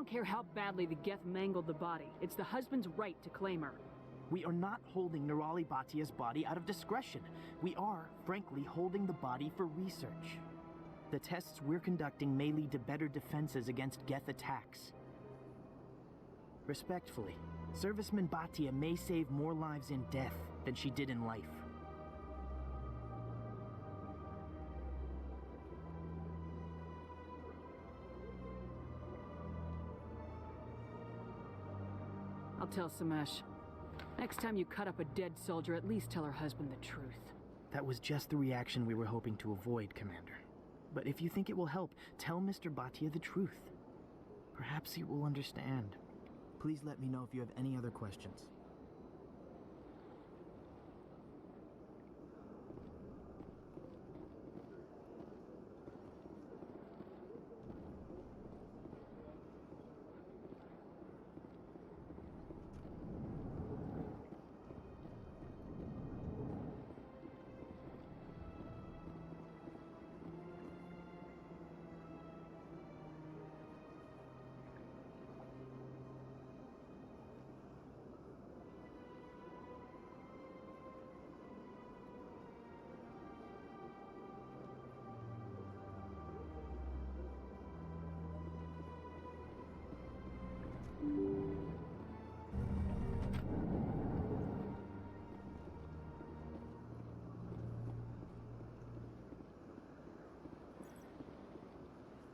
don't care how badly the Geth mangled the body. It's the husband's right to claim her. We are not holding Nerali Batia's body out of discretion. We are, frankly, holding the body for research. The tests we're conducting may lead to better defenses against Geth attacks. Respectfully, Serviceman Batia may save more lives in death than she did in life. I'll tell Samesh. Next time you cut up a dead soldier, at least tell her husband the truth. That was just the reaction we were hoping to avoid, Commander. But if you think it will help, tell Mr. Batia the truth. Perhaps he will understand. Please let me know if you have any other questions.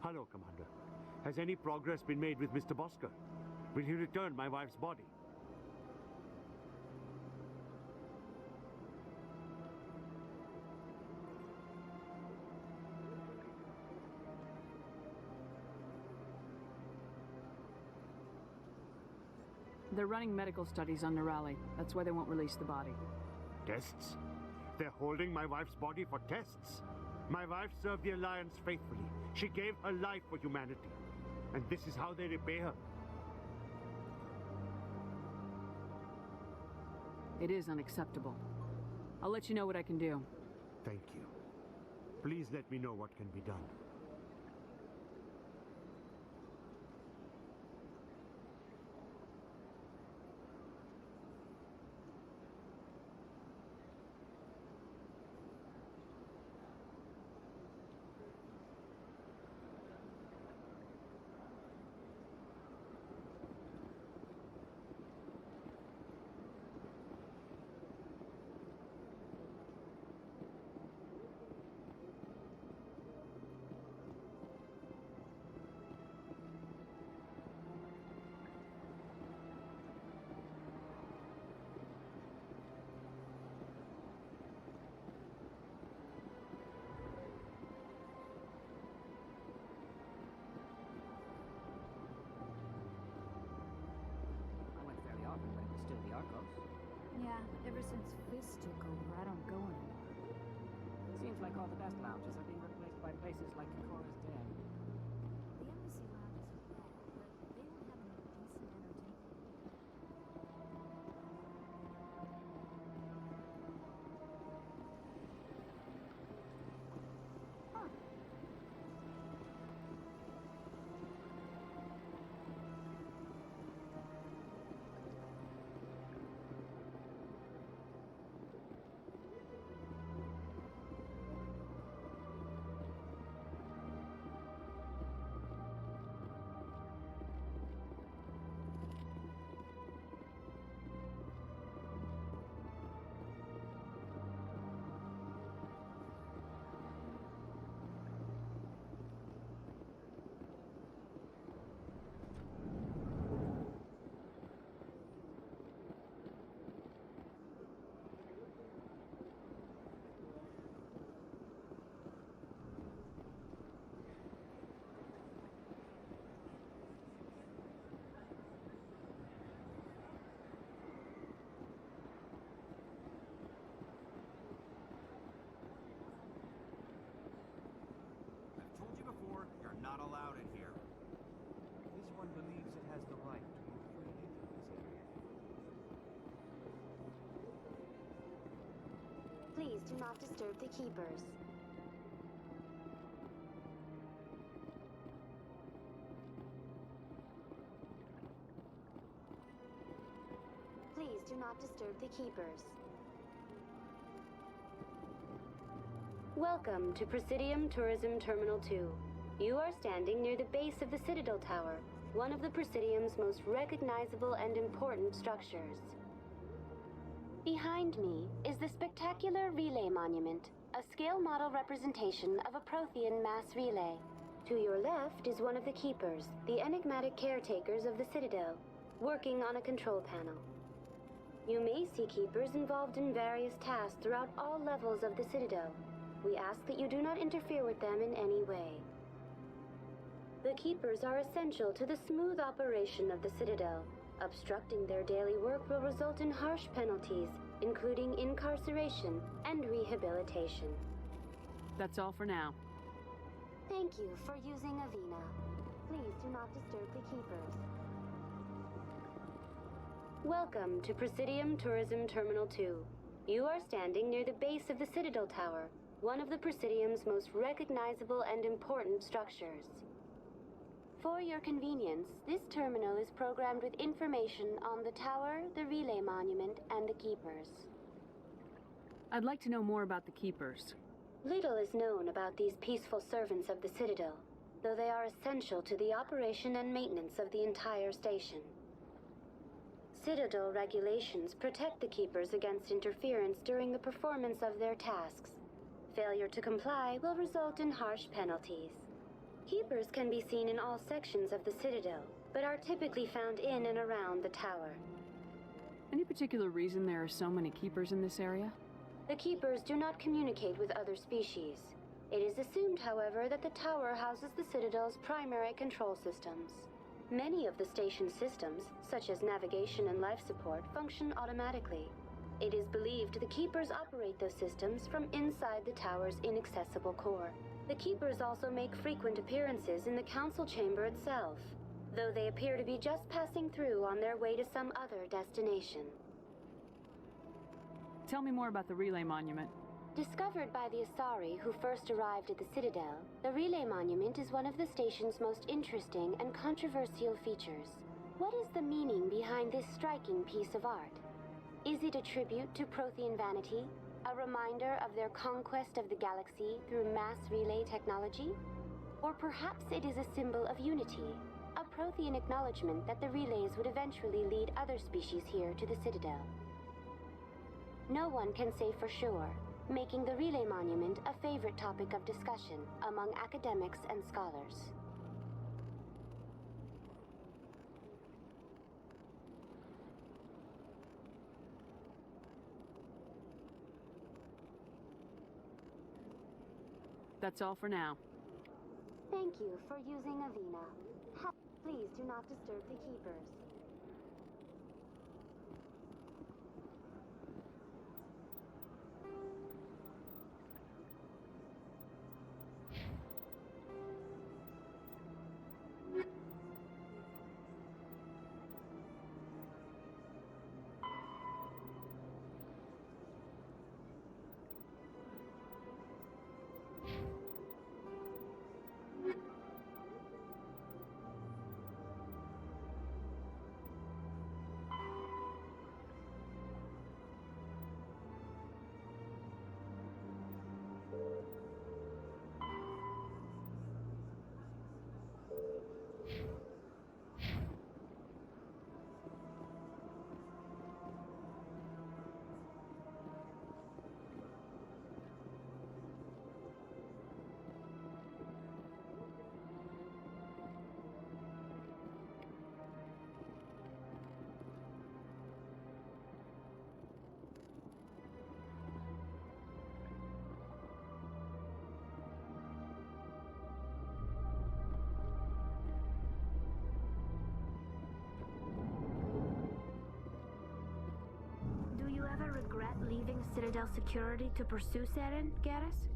Hello, Commander. Has any progress been made with Mr. Bosker? Will he return my wife's body? They're running medical studies on Nerali. That's why they won't release the body. Tests? They're holding my wife's body for tests? My wife served the Alliance faithfully. She gave her life for humanity. And this is how they repay her. It is unacceptable. I'll let you know what I can do. Thank you. Please let me know what can be done. Yeah, ever since Fist took over, I don't go anymore. Seems like all the best lounges are being replaced by places like Kora's Den. The embassy lounges are bad, but they don't have any decent entertainment. Huh. Not allowed in here. This one believes it has the right to move freely through this area. Please do not disturb the keepers. do not disturb the Keepers. Welcome to Presidium Tourism Terminal 2. You are standing near the base of the Citadel Tower, one of the Presidium's most recognizable and important structures. Behind me is the spectacular Relay Monument, a scale model representation of a Prothean mass relay. To your left is one of the Keepers, the enigmatic caretakers of the Citadel, working on a control panel. You may see Keepers involved in various tasks throughout all levels of the Citadel. We ask that you do not interfere with them in any way. The Keepers are essential to the smooth operation of the Citadel. Obstructing their daily work will result in harsh penalties, including incarceration and rehabilitation. That's all for now. Thank you for using Avina. Please do not disturb the Keepers. Welcome to Presidium Tourism Terminal 2. You are standing near the base of the Citadel Tower, one of the Presidium's most recognizable and important structures. For your convenience, this terminal is programmed with information on the tower, the Relay Monument, and the Keepers. I'd like to know more about the Keepers. Little is known about these peaceful servants of the Citadel, though they are essential to the operation and maintenance of the entire station. Citadel regulations protect the Keepers against interference during the performance of their tasks. Failure to comply will result in harsh penalties. Keepers can be seen in all sections of the Citadel, but are typically found in and around the tower. Any particular reason there are so many Keepers in this area? The Keepers do not communicate with other species. It is assumed, however, that the tower houses the Citadel's primary control systems. Many of the station's systems, such as navigation and life support, function automatically. It is believed the Keepers operate those systems from inside the tower's inaccessible core. The Keepers also make frequent appearances in the council chamber itself, though they appear to be just passing through on their way to some other destination. Tell me more about the Relay Monument. Discovered by the Asari who first arrived at the Citadel, the Relay Monument is one of the station's most interesting and controversial features. What is the meaning behind this striking piece of art? Is it a tribute to Prothean vanity? A reminder of their conquest of the galaxy through mass relay technology? Or perhaps it is a symbol of unity, a Prothean acknowledgement that the relays would eventually lead other species here to the Citadel. No one can say for sure, making the Relay Monument a favorite topic of discussion among academics and scholars. That's all for now. Thank you for using Avina. Please do not disturb the Keepers. Regret leaving Citadel security to pursue Saren, Garrus?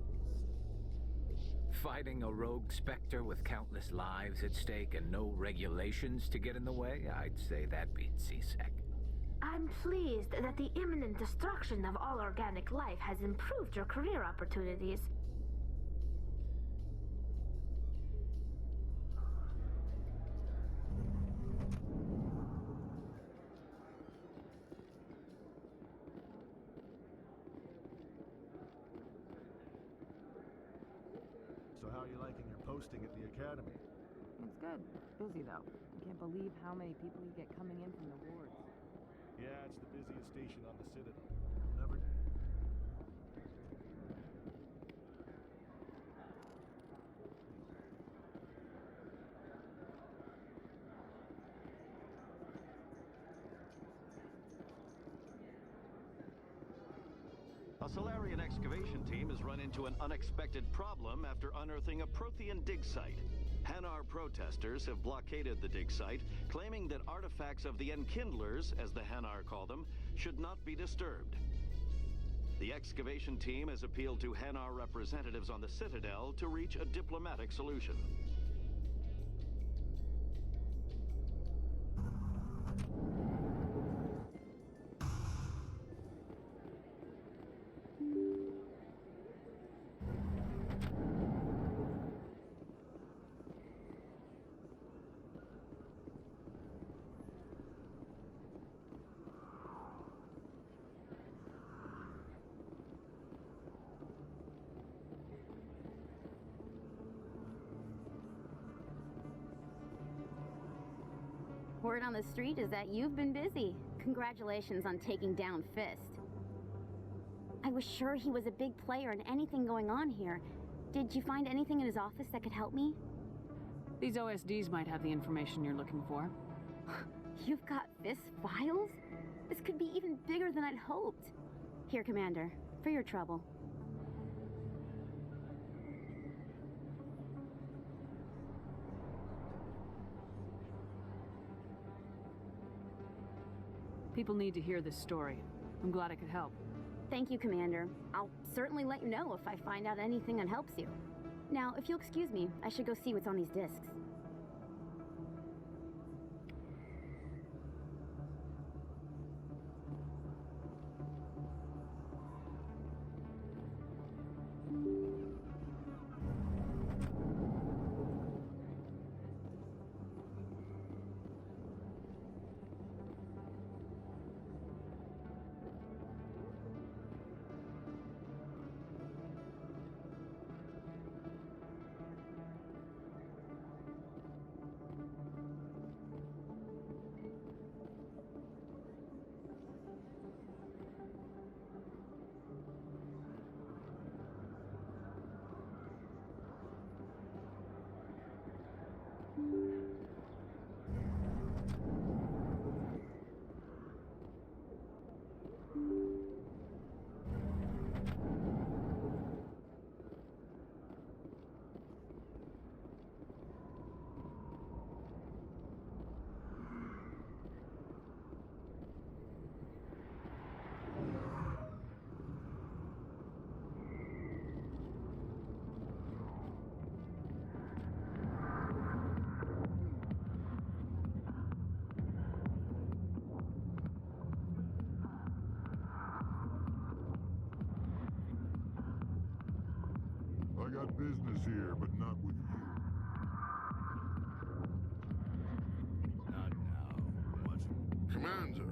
Fighting a rogue specter with countless lives at stake and no regulations to get in the way? I'd say that beats CSEC. I'm pleased that the imminent destruction of all organic life has improved your career opportunities. how are you liking your posting at the academy? It's good. Busy, though. I can't believe how many people you get coming in from the wards. Yeah, it's the busiest station on the Citadel. Never... A Solarian excavation team has run into an unexpected problem after unearthing a Prothean dig site. Hanar protesters have blockaded the dig site, claiming that artifacts of the Enkindlers, as the Hanar call them, should not be disturbed. The excavation team has appealed to Hanar representatives on the Citadel to reach a diplomatic solution. Word on the street is that you've been busy. Congratulations on taking down Fist. I was sure he was a big player in anything going on here. Did you find anything in his office that could help me? These OSDs might have the information you're looking for. You've got Fist's files? This could be even bigger than I'd hoped. Here, Commander, for your trouble. People need to hear this story. I'm glad I could help. Thank you, Commander. I'll certainly let you know if I find out anything that helps you. Now, if you'll excuse me, I should go see what's on these discs. I got business here, but not with you. Not now. What? Commander!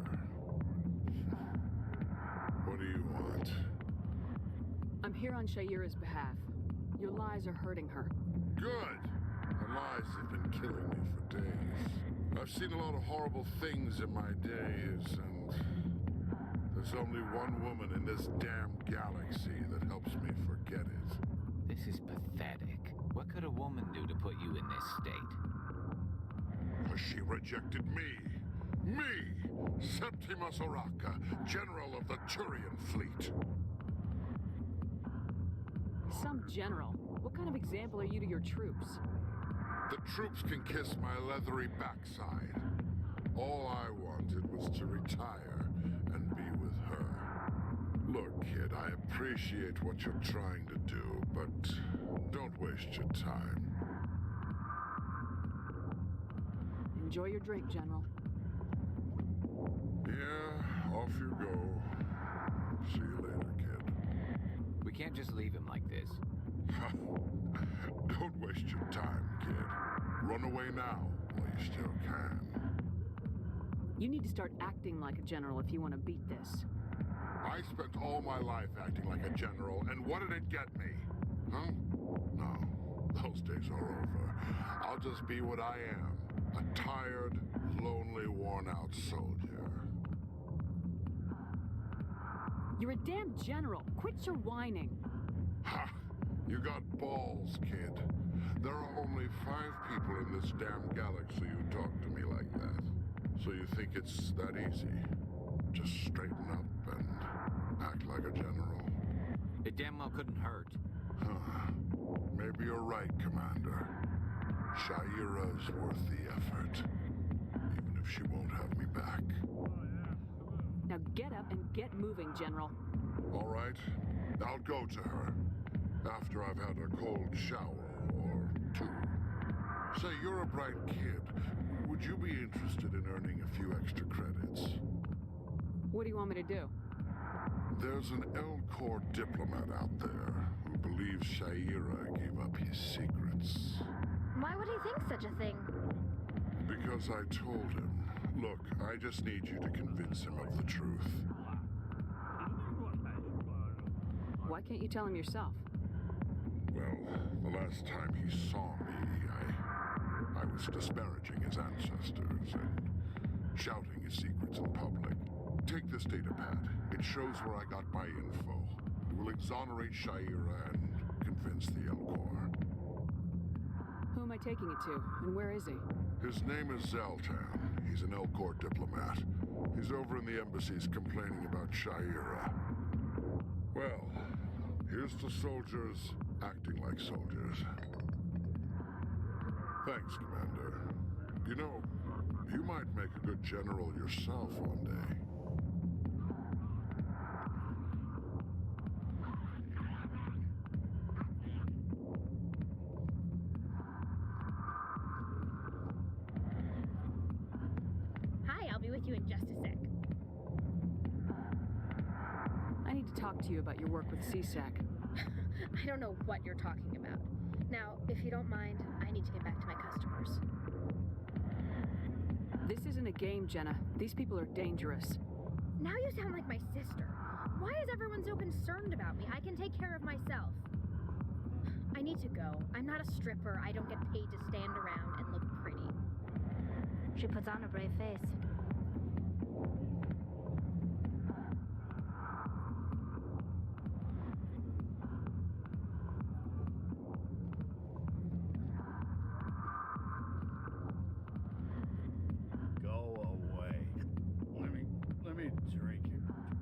What do you want? I'm here on Shaira's behalf. Your lies are hurting her. Good! Her lies have been killing me for days. I've seen a lot of horrible things in my days, and there's only one woman in this damn galaxy that helps me forget it. This is pathetic. What could a woman do to put you in this state? Because she rejected me. Me! Septimus Oraka, General of the Turian Fleet. Some general. What kind of example are you to your troops? The troops can kiss my leathery backside. All I wanted was to retire and be with her. Look, kid, I appreciate what you're trying to do, but don't waste your time. Enjoy your drink, General. Yeah, off you go. See you later, kid. We can't just leave him like this. Don't waste your time, kid. Run away now, while you still can. You need to start acting like a general if you want to beat this. I spent all my life acting like a general, and what did it get me? Huh? No. Those days are over. I'll just be what I am. A tired, lonely, worn-out soldier. You're a damn general. Quit your whining. Ha! You got balls, kid. There are only 5 people in this damn galaxy who talk to me like that. So you think it's that easy? Just straighten up and act like a general? It damn well couldn't hurt. Huh. Maybe you're right, Commander. Shaira's worth the effort. Even if she won't have me back. Now get up and get moving, General. All right. I'll go to her. After I've had a cold shower or 2. Say, you're a bright kid. Would you be interested in earning a few extra credits? What do you want me to do? There's an L-Corps diplomat out there who believes Shaira gave up his secrets. Why would he think such a thing? Because I told him. Look, I just need you to convince him of the truth. Why can't you tell him yourself? Well, the last time he saw me, I was disparaging his ancestors and shouting his secrets in public. Take this data pad. It shows where I got my info. It will exonerate Shaira and convince the L-Corps. Who am I taking it to, and where is he? His name is Zaltan. He's an L-Corps diplomat. He's over in the embassies complaining about Shaira. Well, here's to soldiers acting like soldiers. Thanks, Commander. You know, you might make a good general yourself one day. Hi, I'll be with you in just a sec. I need to talk to you about your work with CSAC. I don't know what you're talking about. Now, if you don't mind, I need to get back to my customers. This isn't a game, Jenna. These people are dangerous. Now you sound like my sister. Why is everyone so concerned about me? I can take care of myself. I need to go. I'm not a stripper. I don't get paid to stand around and look pretty. She puts on a brave face. Go away. Let me drink your piece.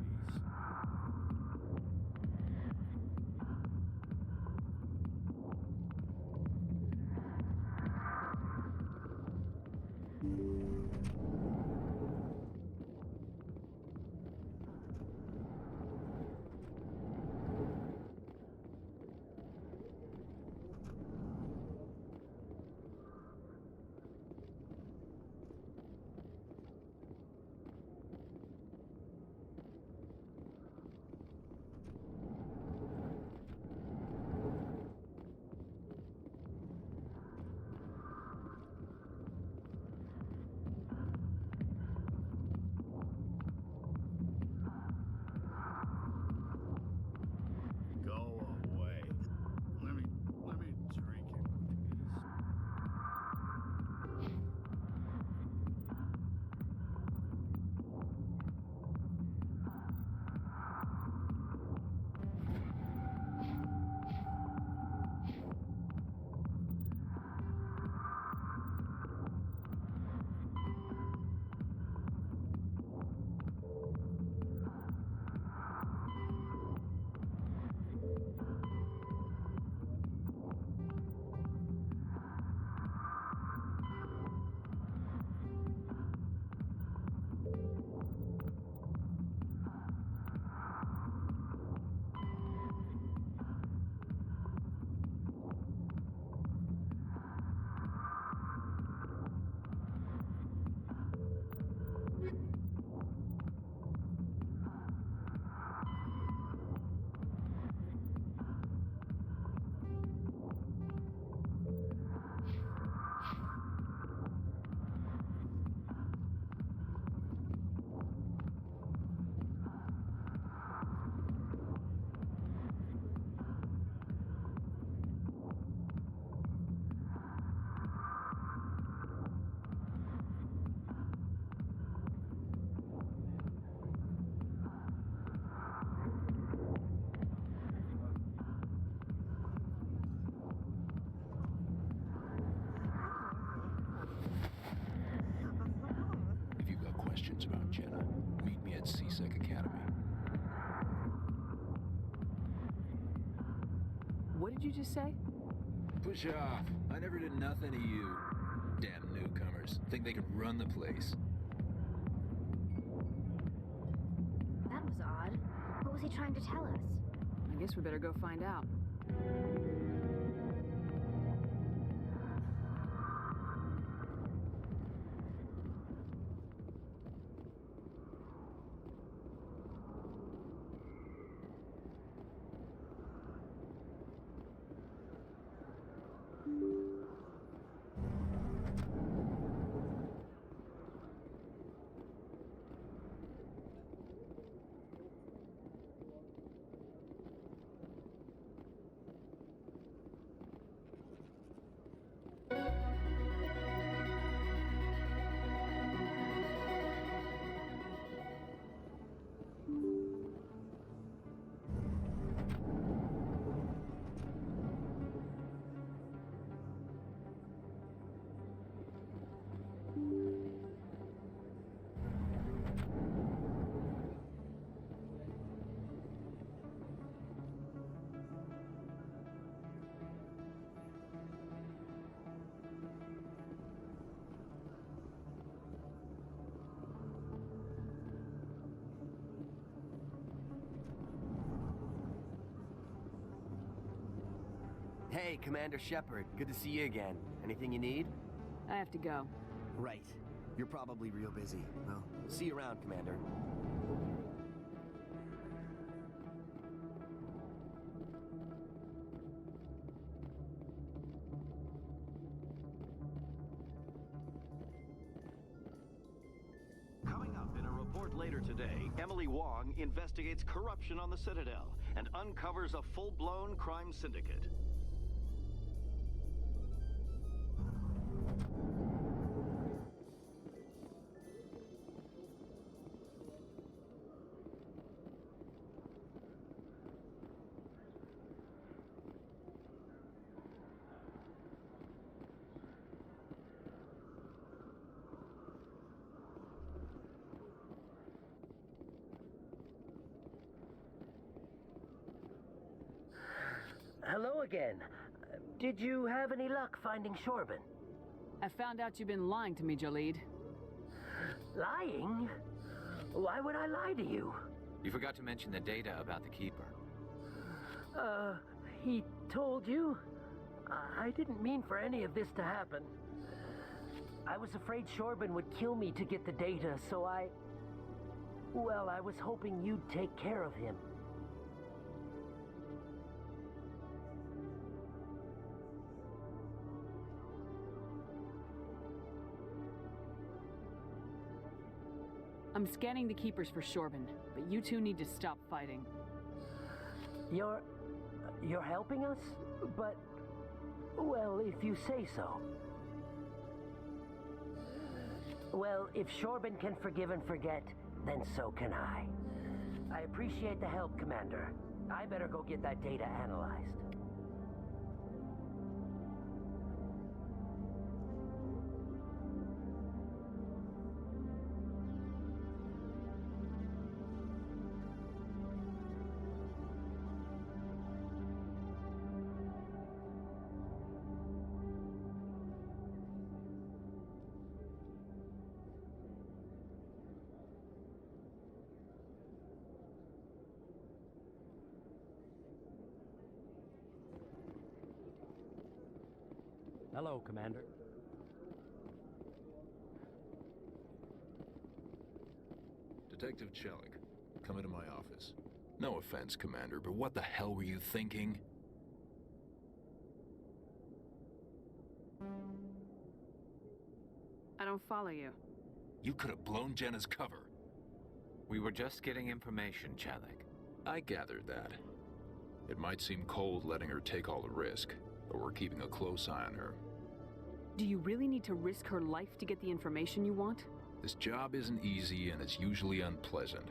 What did you just say? Push off. I never did nothing to you. Damn newcomers. Think they can run the place. That was odd. What was he trying to tell us? I guess we better go find out. Hey, Commander Shepard. Good to see you again. Anything you need? I have to go. Right. You're probably real busy. Well, see you around, Commander. Coming up in a report later today, Emily Wong investigates corruption on the Citadel and uncovers a full-blown crime syndicate. Hello again. Did you have any luck finding Shorban? I found out you've been lying to me, Jalid. Lying? Why would I lie to you? You forgot to mention the data about the Keeper. He told you? I didn't mean for any of this to happen. I was afraid Shorban would kill me to get the data, so well, I was hoping you'd take care of him. I'm scanning the Keepers for Shorban, but you two need to stop fighting. You're helping us? But, well, if you say so. Well, if Shorban can forgive and forget, then so can I. I appreciate the help, Commander. I better go get that data analyzed. Hello, Commander. Detective Chelik, come into my office. No offense, Commander, but what the hell were you thinking? I don't follow you. You could have blown Jenna's cover. We were just getting information, Chelik. I gathered that. It might seem cold letting her take all the risk, but we're keeping a close eye on her. Do you really need to risk her life to get the information you want? This job isn't easy and it's usually unpleasant.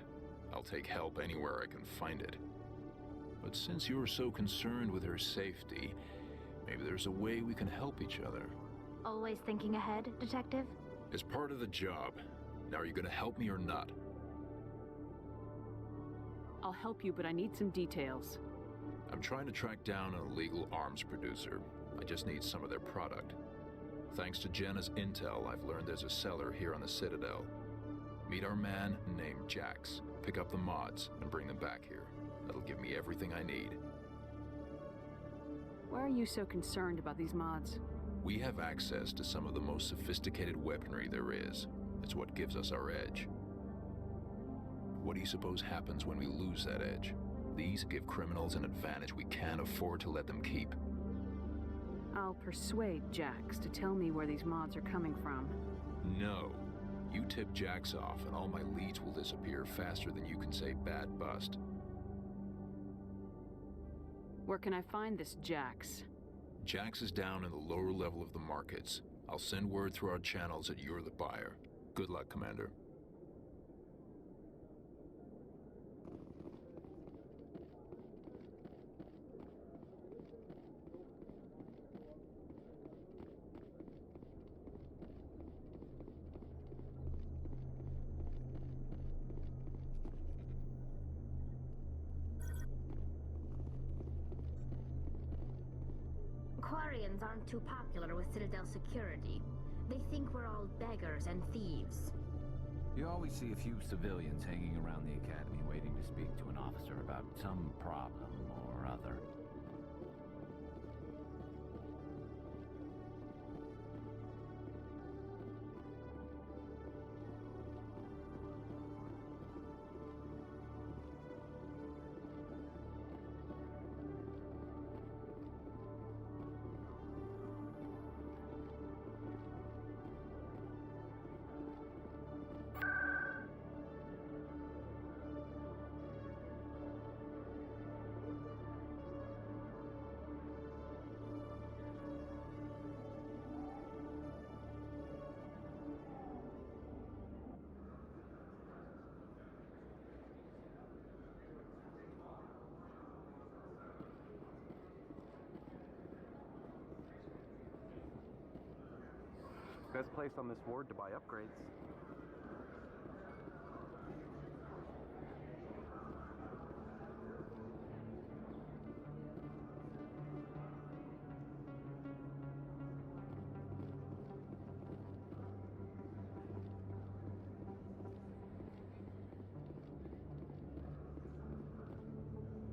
I'll take help anywhere I can find it. But since you're so concerned with her safety, maybe there's a way we can help each other. Always thinking ahead, Detective? It's part of the job. Now, are you gonna help me or not? I'll help you, but I need some details. I'm trying to track down an illegal arms producer. I just need some of their product. Thanks to Jenna's intel, I've learned there's a seller here on the Citadel. Meet our man named Jax. Pick up the mods and bring them back here. That'll give me everything I need. Why are you so concerned about these mods? We have access to some of the most sophisticated weaponry there is. It's what gives us our edge. What do you suppose happens when we lose that edge? These give criminals an advantage we can't afford to let them keep. I'll persuade Jax to tell me where these mods are coming from. No. You tip Jax off and all my leads will disappear faster than you can say bad bust. Where can I find this Jax? Jax is down in the lower level of the markets. I'll send word through our channels that you're the buyer. Good luck, Commander. Quarians aren't too popular with Citadel security. They think we're all beggars and thieves. You always see a few civilians hanging around the academy waiting to speak to an officer about some problem or other. Best place on this ward to buy upgrades.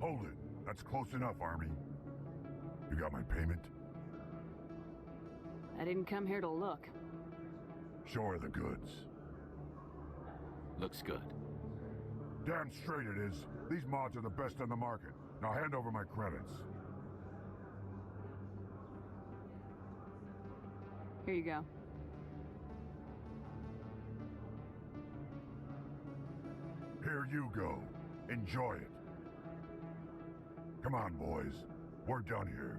Hold it. That's close enough, Army. You got my payment? I didn't come here to look. Show her the goods. Looks good. Damn straight it is. These mods are the best on the market. Now hand over my credits. Here you go. Here you go. Enjoy it. Come on, boys. We're done here.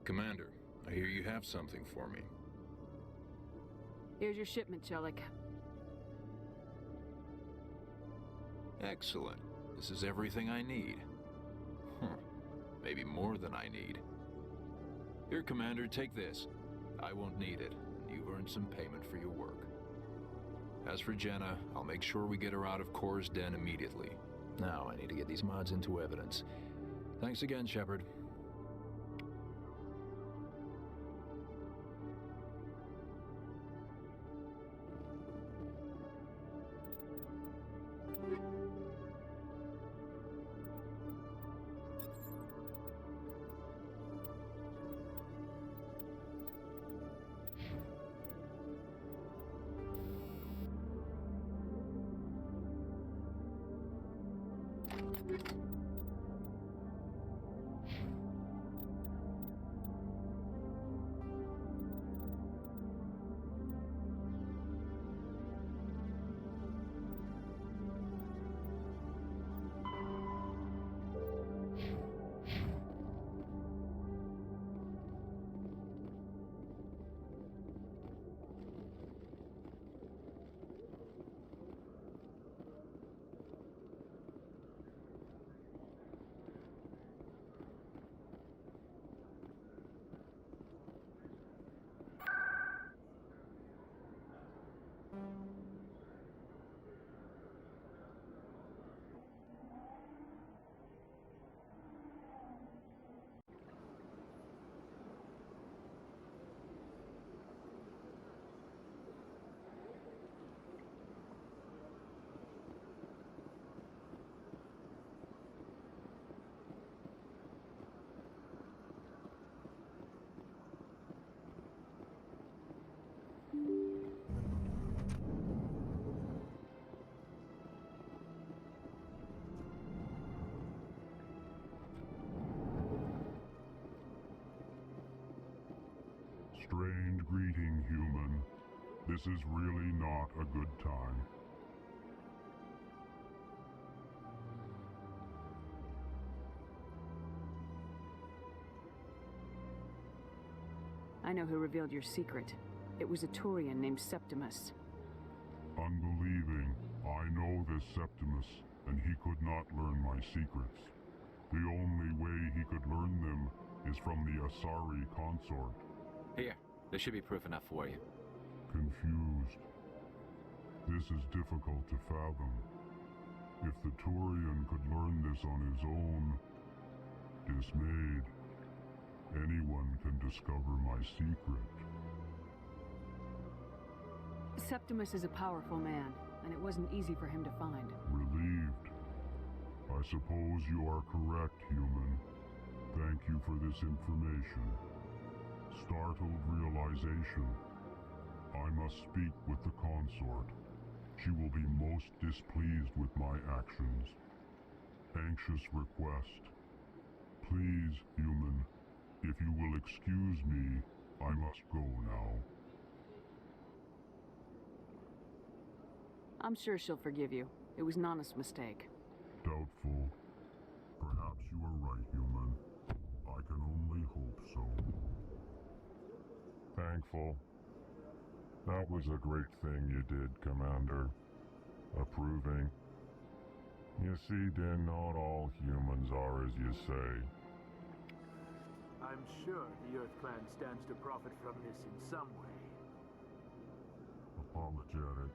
Commander, I hear you have something for me. Here's your shipment, Chelik. Excellent. This is everything I need. Maybe more than I need. Here, Commander, take this. I won't need it. You've earned some payment for your work. As for Jenna, I'll make sure we get her out of Kor's den immediately. Now I need to get these mods into evidence. Thanks again, Shepard. Strange greeting, human. This is really not a good time. I know who revealed your secret. It was a Turian named Septimus. Unbelieving. I know this Septimus, and he could not learn my secrets. The only way he could learn them is from the Asari consort. Here, there should be proof enough for you. Confused. This is difficult to fathom. If the Turian could learn this on his own, dismayed, anyone can discover my secret. Septimus is a powerful man, and it wasn't easy for him to find. Relieved. I suppose you are correct, human. Thank you for this information. Startled realization. I must speak with the consort. She will be most displeased with my actions. Anxious request. Please, human, if you will excuse me, I must go now. I'm sure she'll forgive you. It was an honest mistake. Doubtful. Perhaps you are right, human. I can only hope so. Thankful. That was a great thing you did, Commander. Approving. You see, Din, not all humans are as you say. I'm sure the Earth Clan stands to profit from this in some way. Apologetic.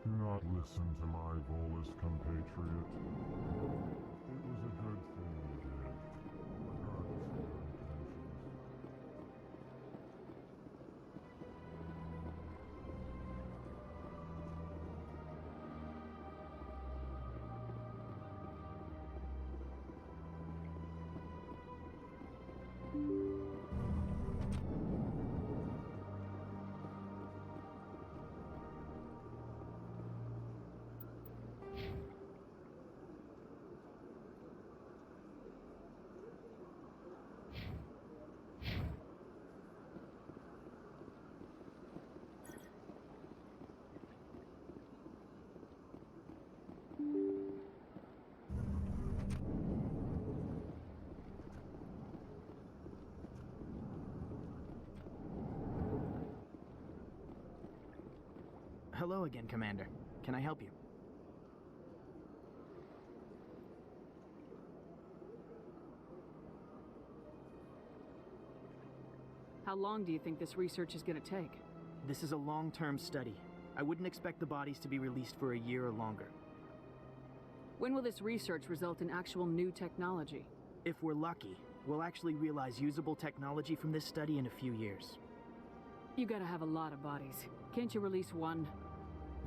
Do not listen to my Volus compatriot. It was a good thing you did, regardless of your intentions. Hello again, Commander. Can I help you? How long do you think this research is going to take? This is a long-term study. I wouldn't expect the bodies to be released for a year or longer. When will this research result in actual new technology? If we're lucky, we'll actually realize usable technology from this study in a few years. You gotta have a lot of bodies. Can't you release one?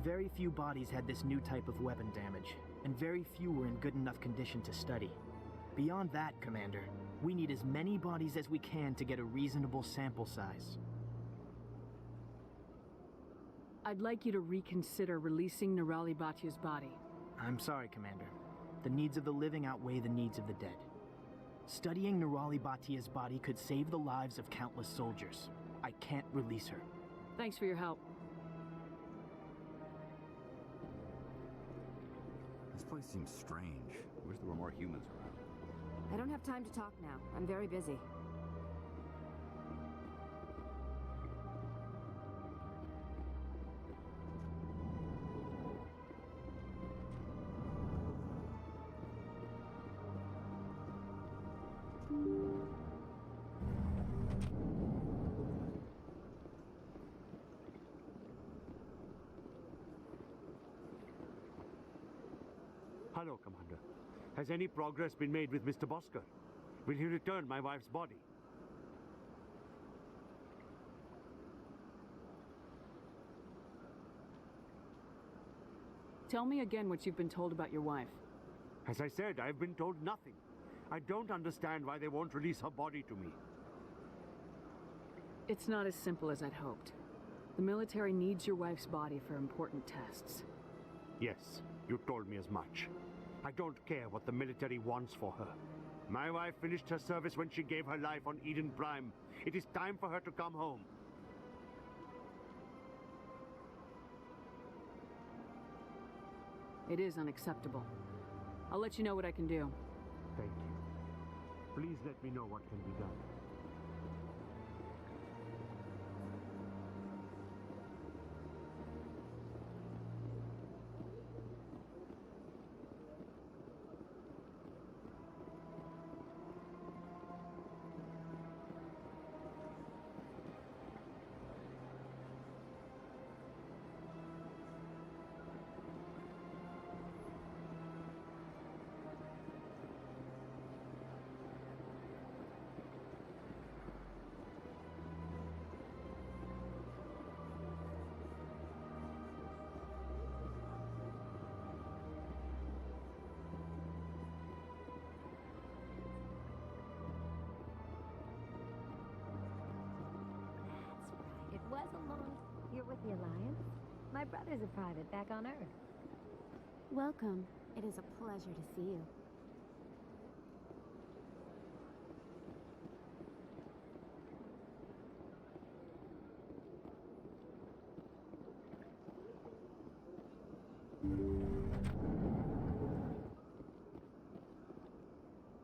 Very few bodies had this new type of weapon damage, and very few were in good enough condition to study. Beyond that, Commander, we need as many bodies as we can to get a reasonable sample size. I'd like you to reconsider releasing Nirali Batia's body. I'm sorry, Commander. The needs of the living outweigh the needs of the dead. Studying Nirali Batia's body could save the lives of countless soldiers. I can't release her. Thanks for your help. This place seems strange. I wish there were more humans around. I don't have time to talk now. I'm very busy. Hello, Commander. Has any progress been made with Mr. Bosker? Will he return my wife's body? Tell me again what you've been told about your wife. As I said, I've been told nothing. I don't understand why they won't release her body to me. It's not as simple as I'd hoped. The military needs your wife's body for important tests. Yes, you told me as much. I don't care what the military wants for her. My wife finished her service when she gave her life on Eden Prime. It is time for her to come home. It is unacceptable. I'll let you know what I can do. Thank you. Please let me know what can be done. It was a long... You're with the Alliance? My brother's a private back on Earth. Welcome. It is a pleasure to see you.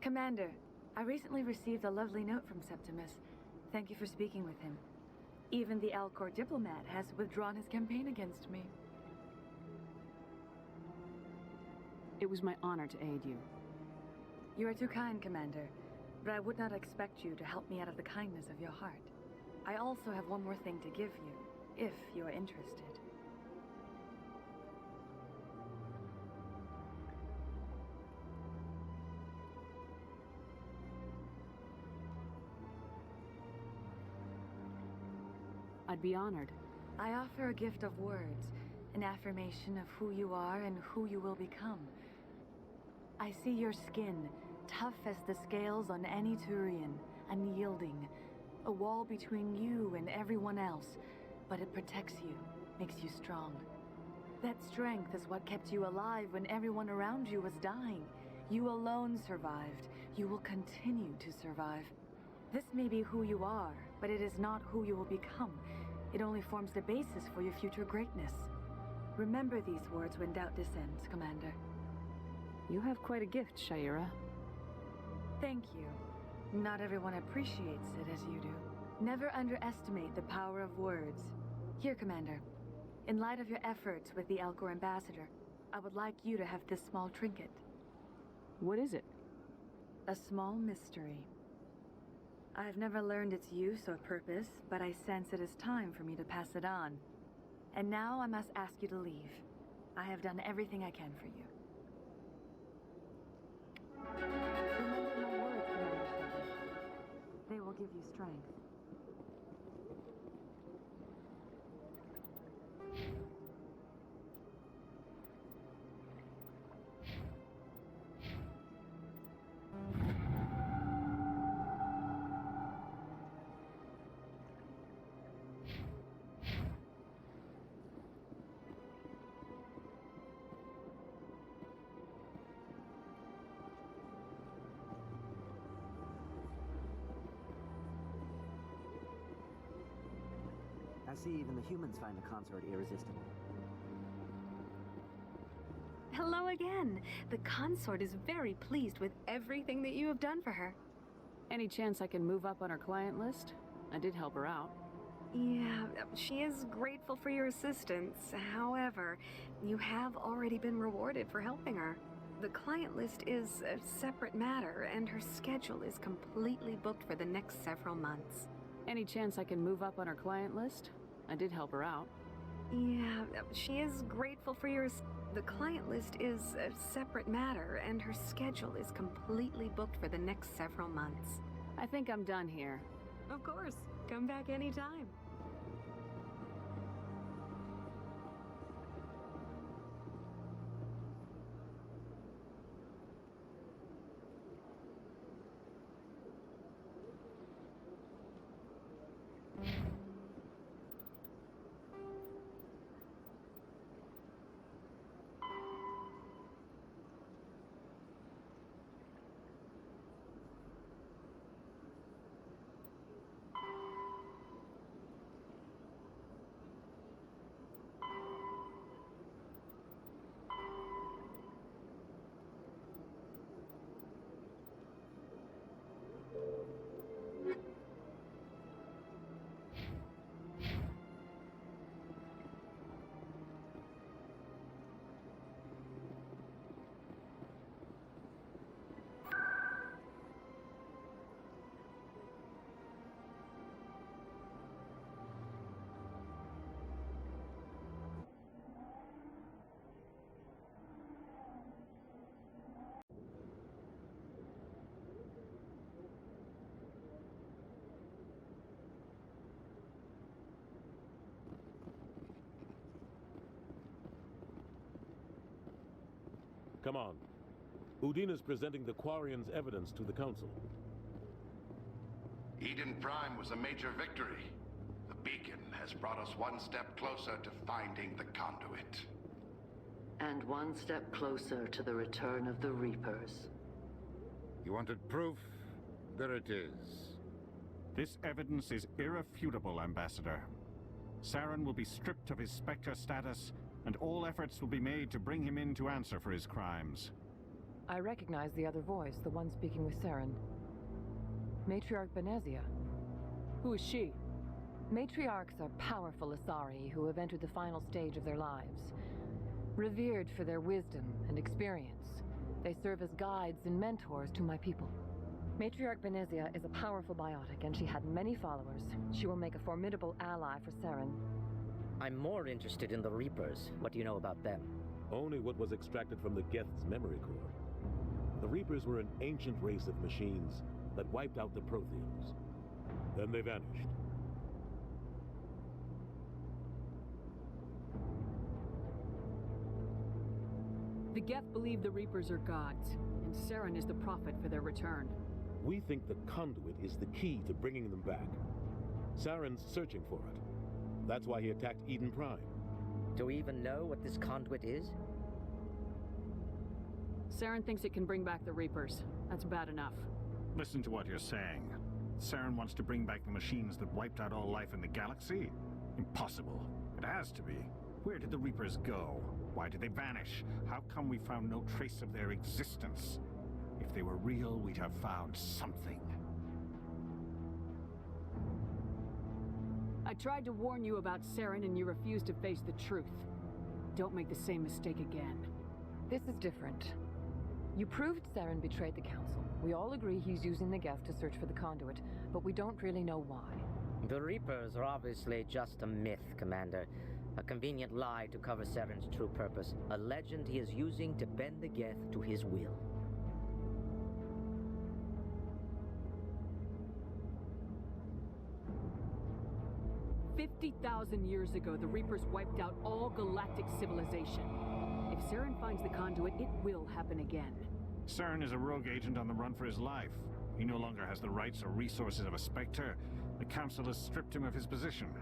Commander, I recently received a lovely note from Septimus. Thank you for speaking with him. Even the Alcor diplomat has withdrawn his campaign against me. It was my honor to aid you. You are too kind, Commander, but I would not expect you to help me out of the kindness of your heart. I also have one more thing to give you, if you are interested. I'd be honored. I offer a gift of words, an affirmation of who you are and who you will become. I see your skin, tough as the scales on any Turian, unyielding, a wall between you and everyone else, but it protects you, makes you strong. That strength is what kept you alive when everyone around you was dying. You alone survived. You will continue to survive. This may be who you are, but it is not who you will become. It only forms the basis for your future greatness. Remember these words when doubt descends, Commander. You have quite a gift, Shaira. Thank you. Not everyone appreciates it as you do. Never underestimate the power of words. Here, Commander. In light of your efforts with the Alcor ambassador, I would like you to have this small trinket. What is it? A small mystery. I've never learned its use or purpose, but I sense it is time for me to pass it on. And now I must ask you to leave. I have done everything I can for you. Remember my words, Commander Shaira. They will give you strength. I see even the humans find the consort irresistible. Hello again. The consort is very pleased with everything that you have done for her. Any chance I can move up on her client list? I did help her out. Yeah, she is grateful for your assistance. However, you have already been rewarded for helping her. The client list is a separate matter, and her schedule is completely booked for the next several months. Any chance I can move up on her client list? I did help her out. Yeah, she is grateful for your... The client list is a separate matter, and her schedule is completely booked for the next several months. I think I'm done here. Of course. Come back anytime. Come on. Udina's presenting the Quarian's evidence to the Council. Eden Prime was a major victory. The beacon has brought us one step closer to finding the conduit. And one step closer to the return of the Reapers. You wanted proof? There it is. This evidence is irrefutable, Ambassador. Saren will be stripped of his Spectre status, and all efforts will be made to bring him in to answer for his crimes. I recognize the other voice, the one speaking with Saren. Matriarch Benezia. Who is she? Matriarchs are powerful Asari who have entered the final stage of their lives. Revered for their wisdom and experience, they serve as guides and mentors to my people. Matriarch Benezia is a powerful biotic, and she had many followers. She will make a formidable ally for Saren. I'm more interested in the Reapers. What do you know about them? Only what was extracted from the Geth's memory core. The Reapers were an ancient race of machines that wiped out the Protheans. Then they vanished. The Geth believe the Reapers are gods, and Saren is the prophet for their return. We think the conduit is the key to bringing them back. Saren's searching for it. That's why he attacked Eden Prime. Do we even know what this conduit is? Saren thinks it can bring back the Reapers. That's bad enough. Listen to what you're saying. Saren wants to bring back the machines that wiped out all life in the galaxy? Impossible. It has to be. Where did the Reapers go? Why did they vanish? How come we found no trace of their existence? If they were real, we'd have found something. I tried to warn you about Saren, and you refused to face the truth. Don't make the same mistake again. This is different. You proved Saren betrayed the Council. We all agree he's using the Geth to search for the conduit, but we don't really know why. The Reapers are obviously just a myth, Commander. A convenient lie to cover Saren's true purpose. A legend he is using to bend the Geth to his will. "50,000 years ago, the Reapers wiped out all galactic civilization. If Saren finds the conduit, it will happen again. Saren is a rogue agent on the run for his life. He no longer has the rights or resources of a Spectre. The Council has stripped him of his position.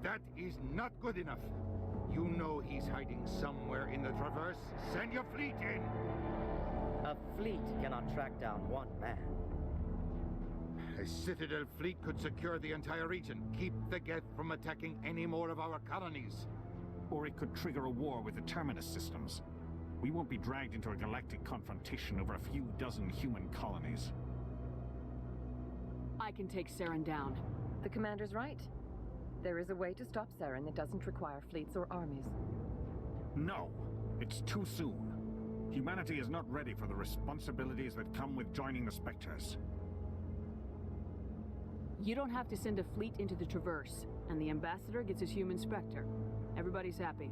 That is not good enough. You know he's hiding somewhere in the Traverse. Send your fleet in! A fleet cannot track down one man. A Citadel fleet could secure the entire region. Keep the Geth from attacking any more of our colonies. Or it could trigger a war with the Terminus systems. We won't be dragged into a galactic confrontation over a few dozen human colonies. I can take Saren down. The Commander's right. There is a way to stop Saren that doesn't require fleets or armies. No, it's too soon. Humanity is not ready for the responsibilities that come with joining the Spectres. You don't have to send a fleet into the Traverse, and the Ambassador gets his human Spectre. Everybody's happy.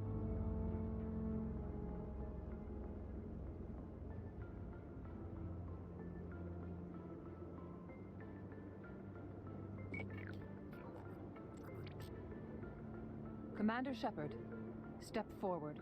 Commander Shepard, step forward.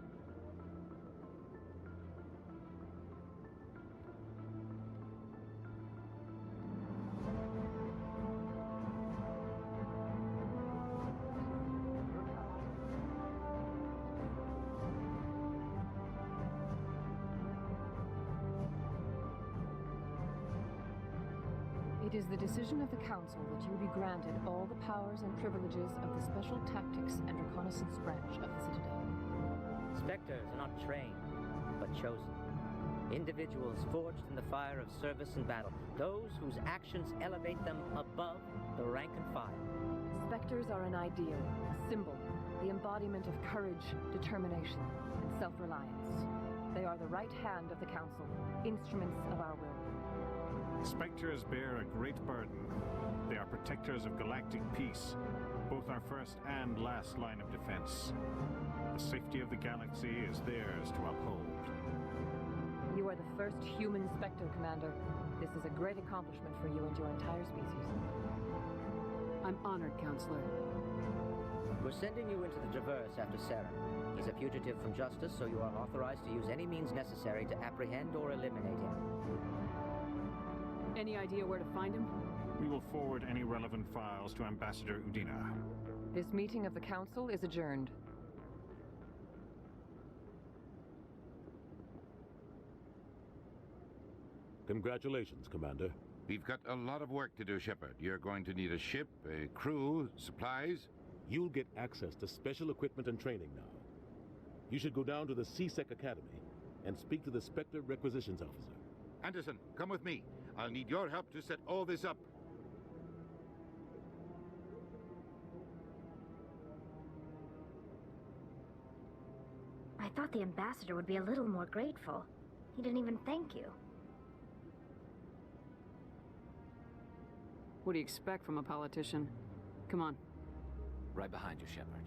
It is the decision of the Council that you be granted all the powers and privileges of the Special Tactics and Reconnaissance branch of the Citadel. Spectres are not trained, but chosen. Individuals forged in the fire of service and battle. Those whose actions elevate them above the rank and file. Spectres are an ideal, a symbol, the embodiment of courage, determination, and self-reliance. They are the right hand of the Council, instruments of our will. Spectres bear a great burden. They are protectors of galactic peace, both our first and last line of defense. The safety of the galaxy is theirs to uphold. You are the first human Spectre, Commander. This is a great accomplishment for you and your entire species. I'm honored, Counselor. We're sending you into the Traverse after Saren. He's a fugitive from justice, so you are authorized to use any means necessary to apprehend or eliminate him. Any idea where to find him? We will forward any relevant files to Ambassador Udina. This meeting of the Council is adjourned. Congratulations, Commander. We've got a lot of work to do, Shepard. You're going to need a ship, a crew, supplies. You'll get access to special equipment and training now. You should go down to the C-Sec Academy and speak to the Spectre Requisitions Officer. Anderson, come with me. I'll need your help to set all this up. I thought the ambassador would be a little more grateful. He didn't even thank you. What do you expect from a politician? Come on. Right behind you, Shepard.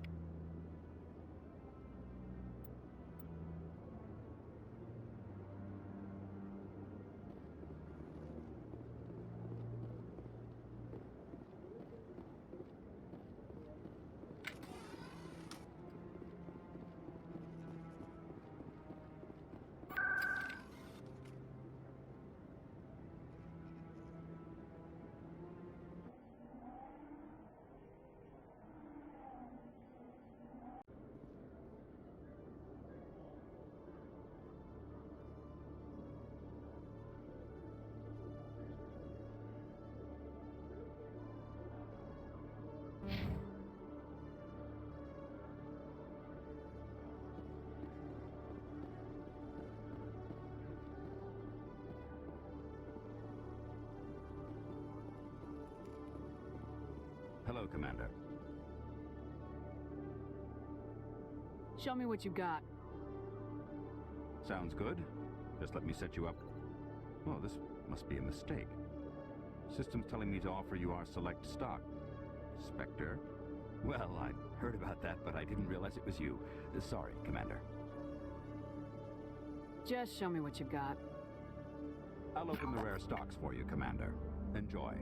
Hello, Commander. Show me what you got. Sounds good. Just let me set you up. Oh, this must be a mistake. System's telling me to offer you our select stock. Spectre? Well, I heard about that, but I didn't realize it was you. Sorry, Commander. Just show me what you got. I'll open the rare stocks for you, Commander. Enjoy.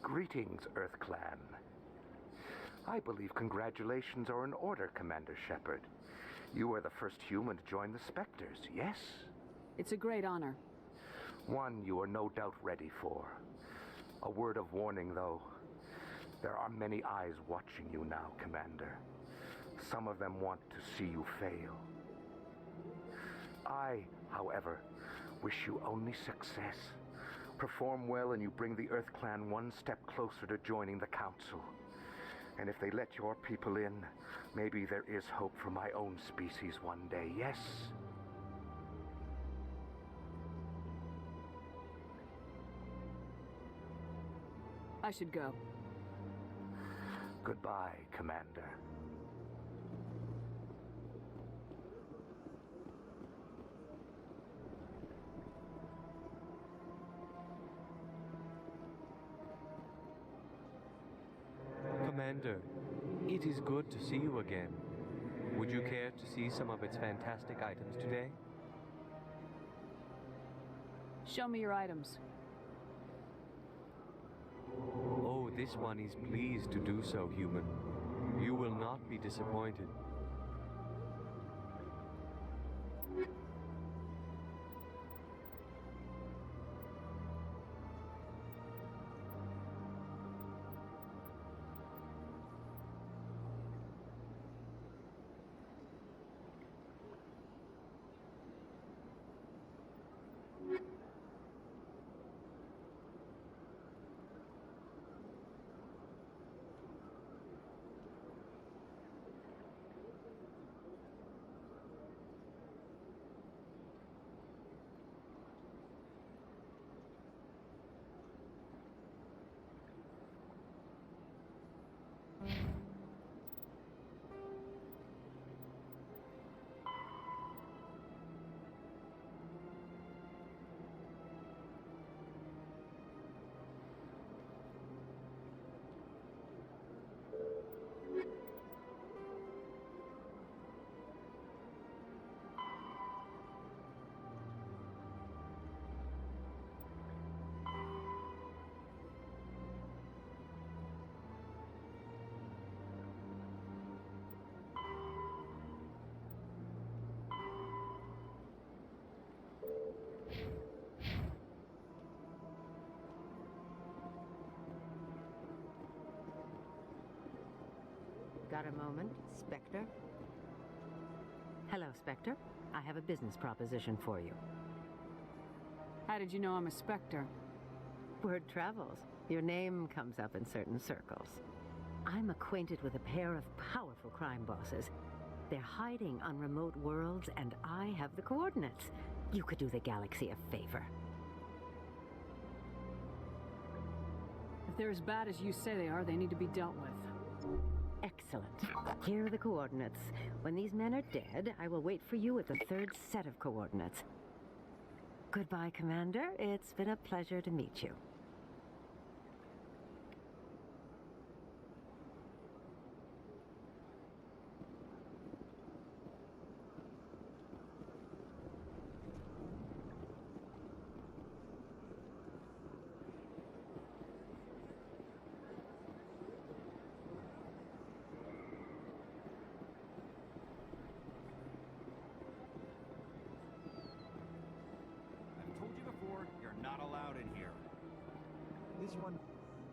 Greetings, Earth Clan. I believe congratulations are in order, Commander Shepard. You are the first human to join the Spectres, yes? It's a great honor. One you are no doubt ready for. A word of warning, though. There are many eyes watching you now, Commander. Some of them want to see you fail. I, however, wish you only success. Perform well and you bring the Earth Clan one step closer to joining the Council. And if they let your people in, maybe there is hope for my own species one day, yes? I should go. Goodbye, Commander. Commander, it is good to see you again. Would you care to see some of its fantastic items today? Show me your items. Oh, this one is pleased to do so, human. You will not be disappointed. Got a moment, Spectre? Hello, Spectre. I have a business proposition for you. How did you know I'm a Spectre? Word travels. Your name comes up in certain circles. I'm acquainted with a pair of powerful crime bosses. They're hiding on remote worlds, and I have the coordinates. You could do the galaxy a favor. If they're as bad as you say they are, they need to be dealt with. Excellent. Here are the coordinates. When these men are dead, I will wait for you at the third set of coordinates. Goodbye, Commander. It's been a pleasure to meet you.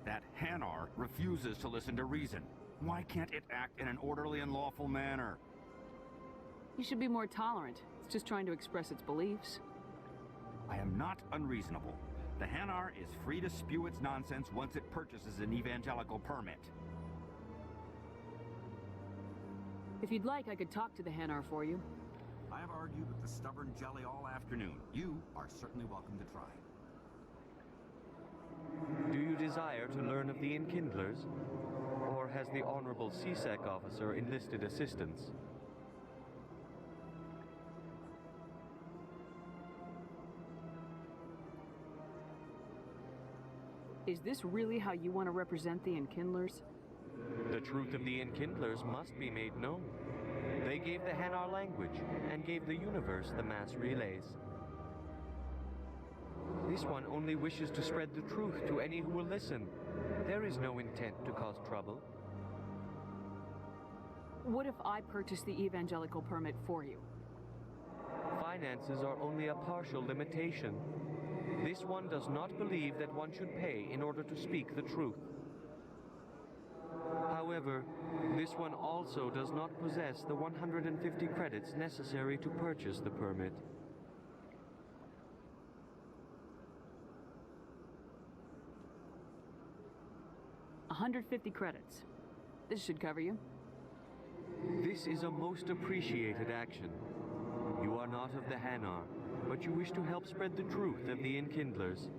That Hanar refuses to listen to reason. Why can't it act in an orderly and lawful manner? You should be more tolerant. It's just trying to express its beliefs. I am not unreasonable. The Hanar is free to spew its nonsense once it purchases an evangelical permit. If you'd like, I could talk to the Hanar for you. I have argued with the stubborn jelly all afternoon. You are certainly welcome to try. Do you desire to learn of the Enkindlers? Or has the Honorable CSEC officer enlisted assistance? Is this really how you want to represent the Enkindlers? The truth of the Enkindlers must be made known. They gave the Hanar language, and gave the universe the mass relays. This one only wishes to spread the truth to any who will listen. There is no intent to cause trouble. What if I purchase the evangelical permit for you? Finances are only a partial limitation. This one does not believe that one should pay in order to speak the truth. However, this one also does not possess the 150 credits necessary to purchase the permit. $150 credits. This should cover you. This is a most appreciated action. You are not of the Hanar, but you wish to help spread the truth of the Enkindlers.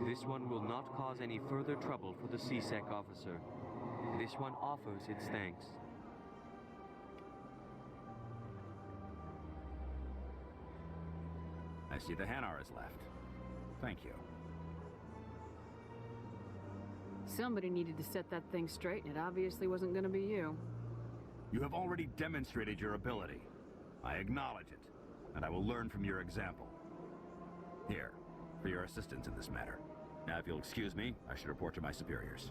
This This one will not cause any further trouble for the CSEC officer. This one offers its thanks. I see the Hanar is left. Thank you. Somebody needed to set that thing straight, and it obviously wasn't going to be you. You have already demonstrated your ability. I acknowledge it, and I will learn from your example. Here, for your assistance in this matter. Now, if you'll excuse me, I should report to my superiors.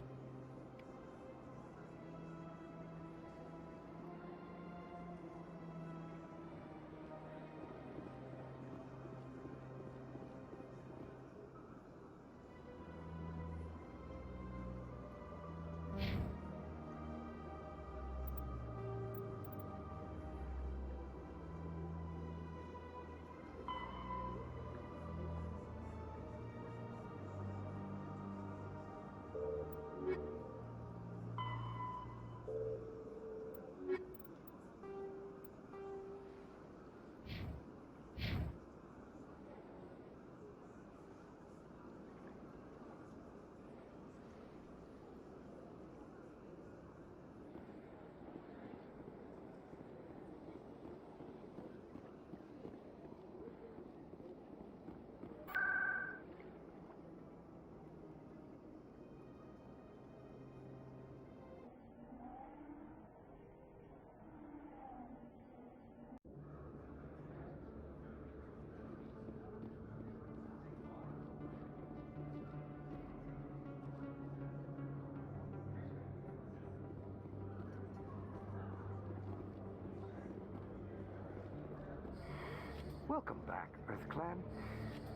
Welcome back, EarthClan.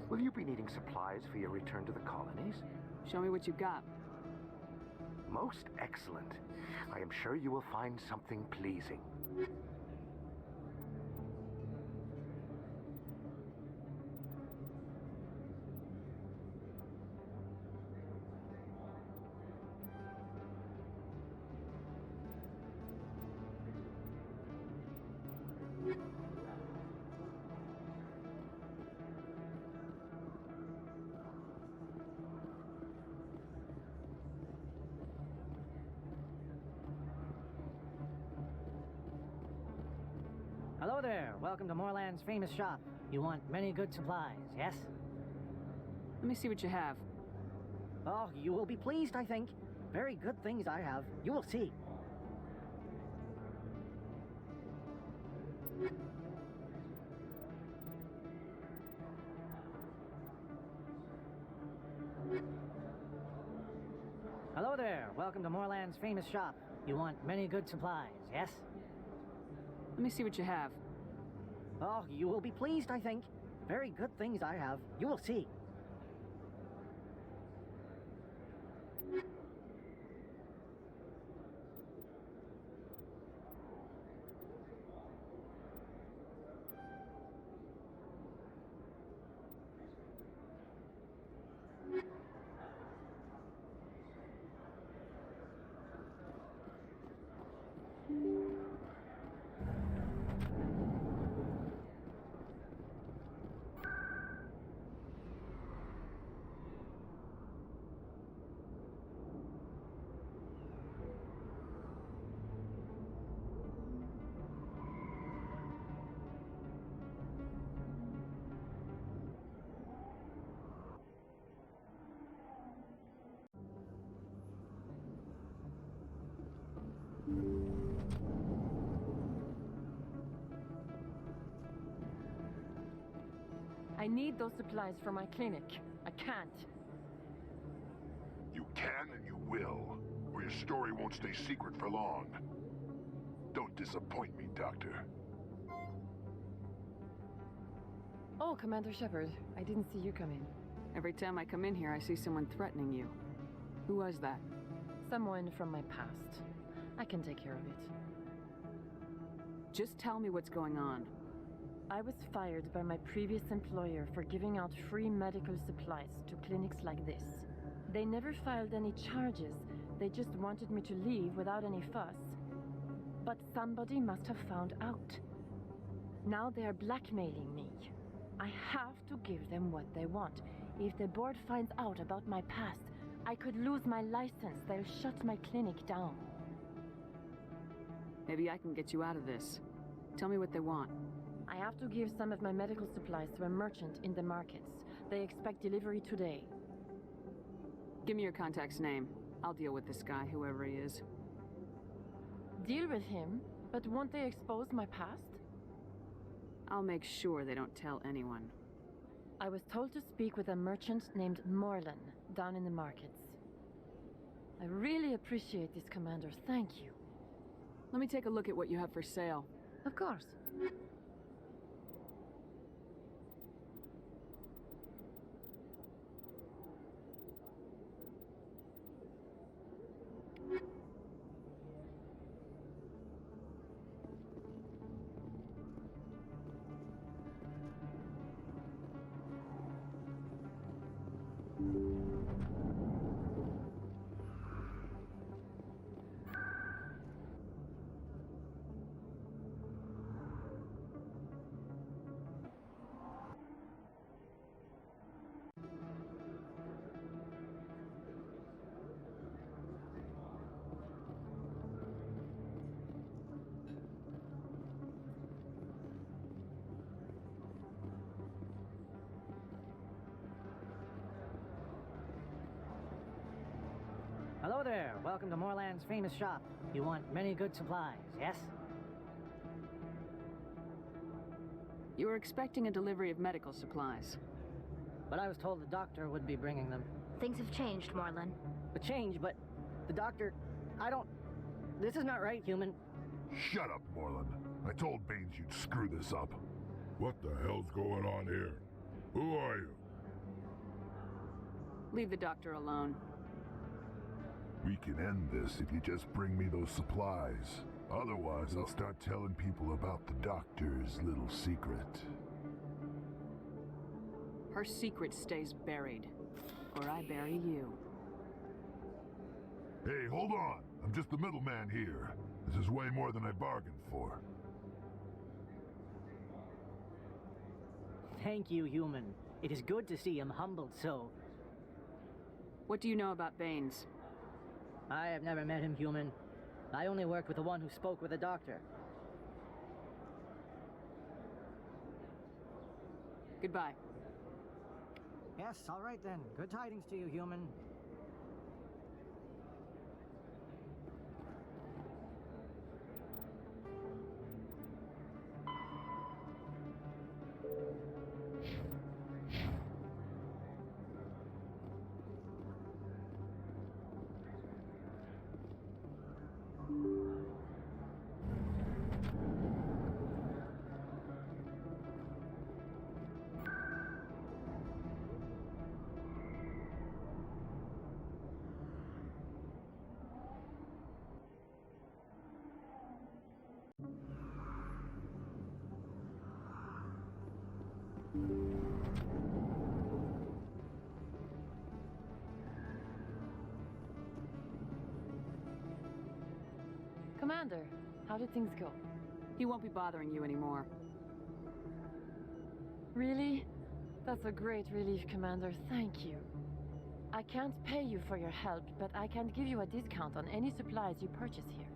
Will you be needing supplies for your return to the colonies? Show me what you got. Most excellent. I am sure you will find something pleasing. Hello there. Welcome to Moorland's famous shop. You want many good supplies, yes? Let me see what you have. Oh, you will be pleased, I think. Very good things I have. You will see. Hello there. Welcome to Moorland's famous shop. You want many good supplies, yes? Let me see what you have. Oh, you will be pleased, I think. Very good things I have. You will see. I need those supplies for my clinic. I can't. You can and you will, or your story won't stay secret for long. Don't disappoint me, Doctor. Oh, Commander Shepard, I didn't see you come in. Every time I come in here, I see someone threatening you. Who was that? Someone from my past. I can take care of it. Just tell me what's going on. I was fired by my previous employer for giving out free medical supplies to clinics like this. They never filed any charges. They just wanted me to leave without any fuss. But somebody must have found out. Now they are blackmailing me. I have to give them what they want. If the board finds out about my past, I could lose my license. They'll shut my clinic down. Maybe I can get you out of this. Tell me what they want. I have to give some of my medical supplies to a merchant in the markets. They expect delivery today. Give me your contact's name. I'll deal with this guy, whoever he is. Deal with him? But won't they expose my past? I'll make sure they don't tell anyone. I was told to speak with a merchant named Morlan down in the markets. I really appreciate this, Commander. Thank you. Let me take a look at what you have for sale. Of course. Hello there. Welcome to Moorland's famous shop. You want many good supplies, yes? You were expecting a delivery of medical supplies. But I was told the doctor would be bringing them. Things have changed, Morlan. But the doctor... This is not right, human. Shut up, Moreland. I told Baines you'd screw this up. What the hell's going on here? Who are you? Leave the doctor alone. We can end this if you just bring me those supplies. Otherwise, I'll start telling people about the doctor's little secret. Her secret stays buried. Or I bury you. Hey, hold on! I'm just the middleman here. This is way more than I bargained for. Thank you, human. It is good to see him humbled so. What do you know about Baines? I have never met him, human. I only worked with the one who spoke with the doctor. Goodbye. Yes, all right then. Good tidings to you, human. Commander, how did things go? He won't be bothering you anymore. Really? That's a great relief, Commander. Thank you. I can't pay you for your help, but I can give you a discount on any supplies you purchase here.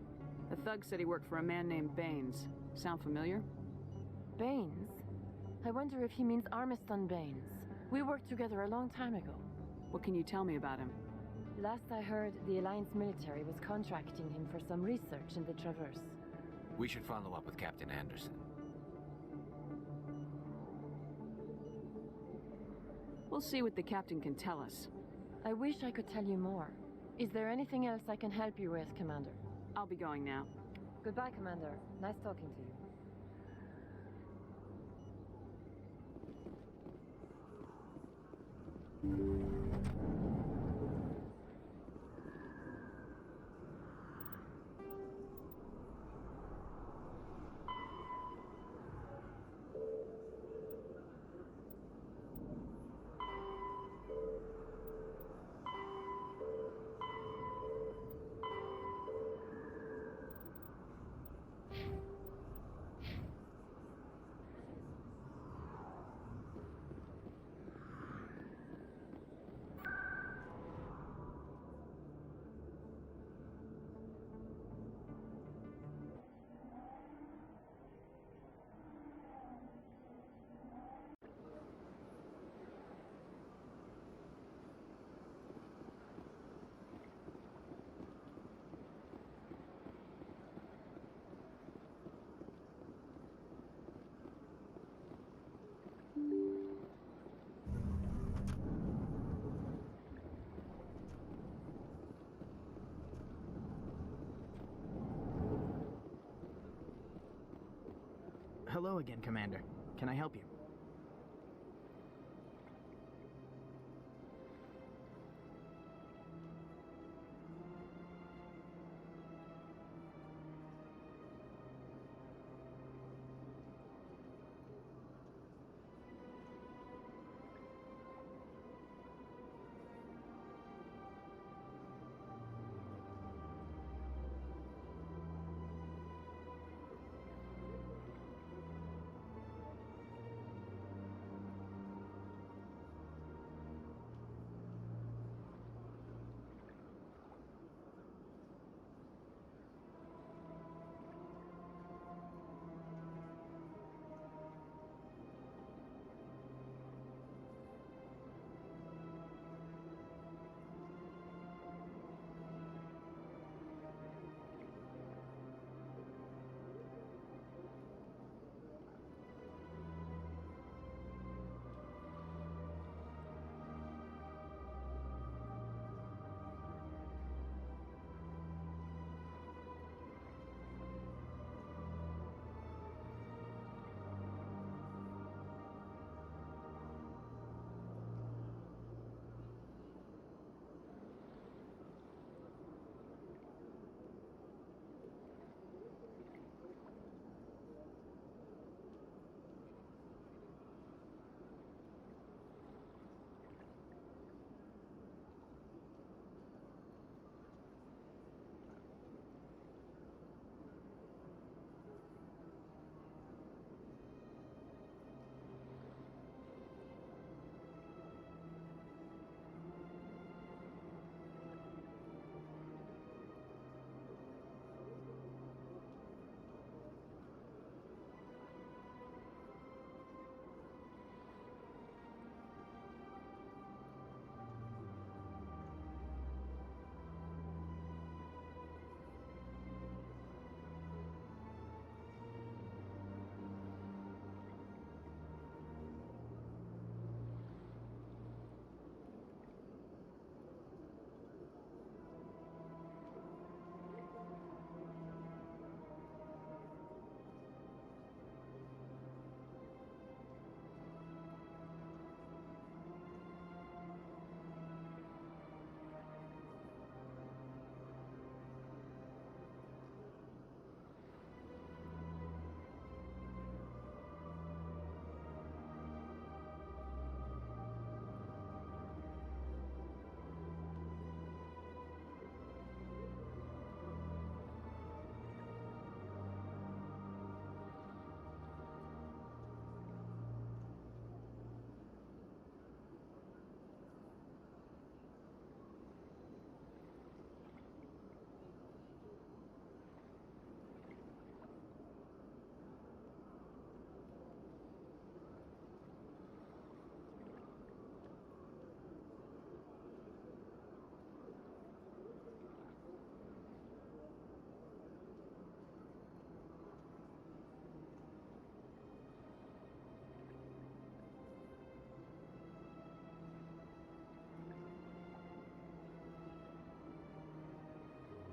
The thug said he worked for a man named Baines. Sound familiar? Baines? I wonder if he means Armiston Baines. We worked together a long time ago. What can you tell me about him? Last I heard, the Alliance military was contracting him for some research in the Traverse. We should follow up with Captain Anderson. We'll see what the captain can tell us. I wish I could tell you more. Is there anything else I can help you with, Commander? I'll be going now. Goodbye, Commander. Nice talking to you. again, Commander. Can I help you?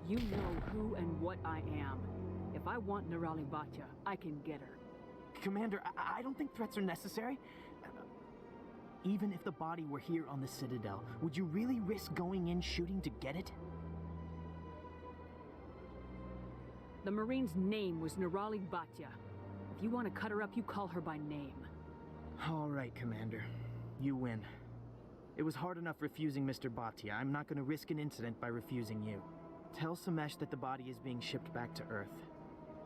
You know who and what I am. If I want Nerali Batya, I can get her. Commander, I don't think threats are necessary. Even if the body were here on the Citadel, would you really risk going in shooting to get it? The Marine's name was Nerali Batya. If you want to cut her up, you call her by name. All right, Commander. You win. It was hard enough refusing Mr. Bhatia. I'm not going to risk an incident by refusing you. Tell Samesh that the body is being shipped back to Earth.